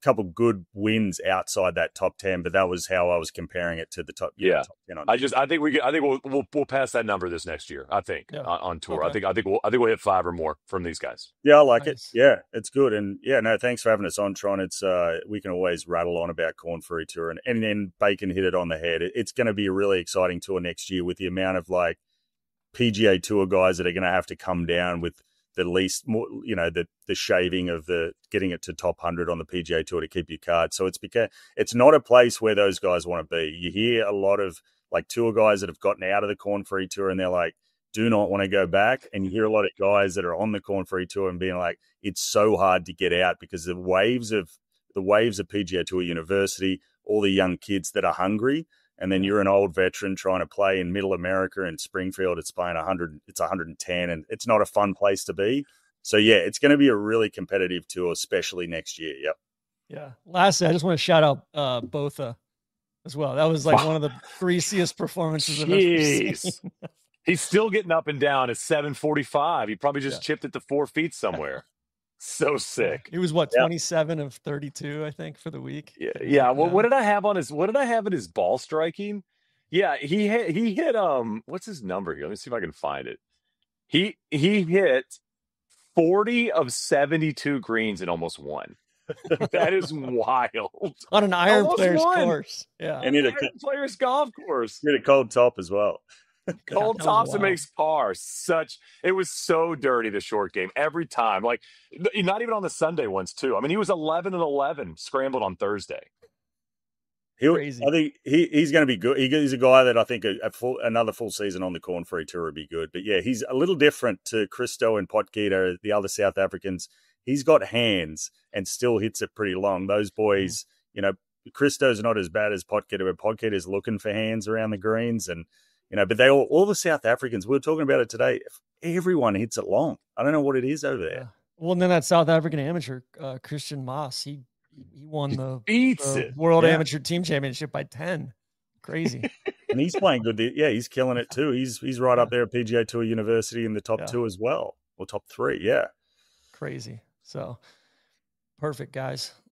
couple good wins outside that top 10, but that was how I was comparing it to the top. Top 10 on. I think we'll pass that number this next year. I think on tour. Okay. I think we'll hit 5 or more from these guys. Yeah, I like Nice. it. Yeah, it's good. And thanks for having us on, Tron. It's we can always rattle on about Korn Ferry Tour, and then Bacon hit it on the head. It's going to be a really exciting tour next year with the amount of like PGA Tour guys that are going to have to come down with the least more, the shaving of the getting it to top 100 on the PGA Tour to keep your card. So it's not a place where those guys want to be. You hear a lot of like tour guys that have gotten out of the Korn Ferry Tour and they're like, do not want to go back. And you hear a lot of guys that are on the Korn Ferry Tour and being like, it's so hard to get out because the waves of PGA Tour University, all the young kids that are hungry. And then you're an old veteran trying to play in Middle America and Springfield. It's playing 100. It's 110, and it's not a fun place to be. So it's going to be a really competitive tour, especially next year. Yep. Yeah. Lastly, I just want to shout out Botha as well. That was like one of the greasiest performances I've ever seen. He's still getting up and down at 7:45. He probably just chipped it to 4 feet somewhere. So sick. He was 27 of 32, I think, for the week. Yeah. Well, what did I have in his ball striking? Yeah, he hit what's his number here? Let me see if I can find it. He hit 40 of 72 greens and almost won. That is wild. On an iron Almost player's won. course. Yeah. And Iron player's golf course. He hit a cold top as well. Cold tops and makes par. It was so dirty, the short game every time. Like not even on the Sunday ones too. I mean, he was 11 and 11 scrambled on Thursday. Crazy. I think he's going to be good. He's a guy that I think another full season on the Korn Ferry Tour would be good. But he's a little different to Christo and Pot Geter, the other South Africans. He's got hands and still hits it pretty long. Those boys, Christo's not as bad as Pot Geter, but Pot Geter's looking for hands around the greens and. But they all the South Africans, we were talking about it today, everyone hits it long. I don't know what it is over there. Yeah. Well, and then that South African amateur, Christian Moss, he won the World Amateur Team Championship by 10. Crazy. And he's playing good. Yeah, he's killing it too. He's right up there at PGA Tour University in the top 2 as well, or top 3, yeah. Crazy. So, perfect, guys.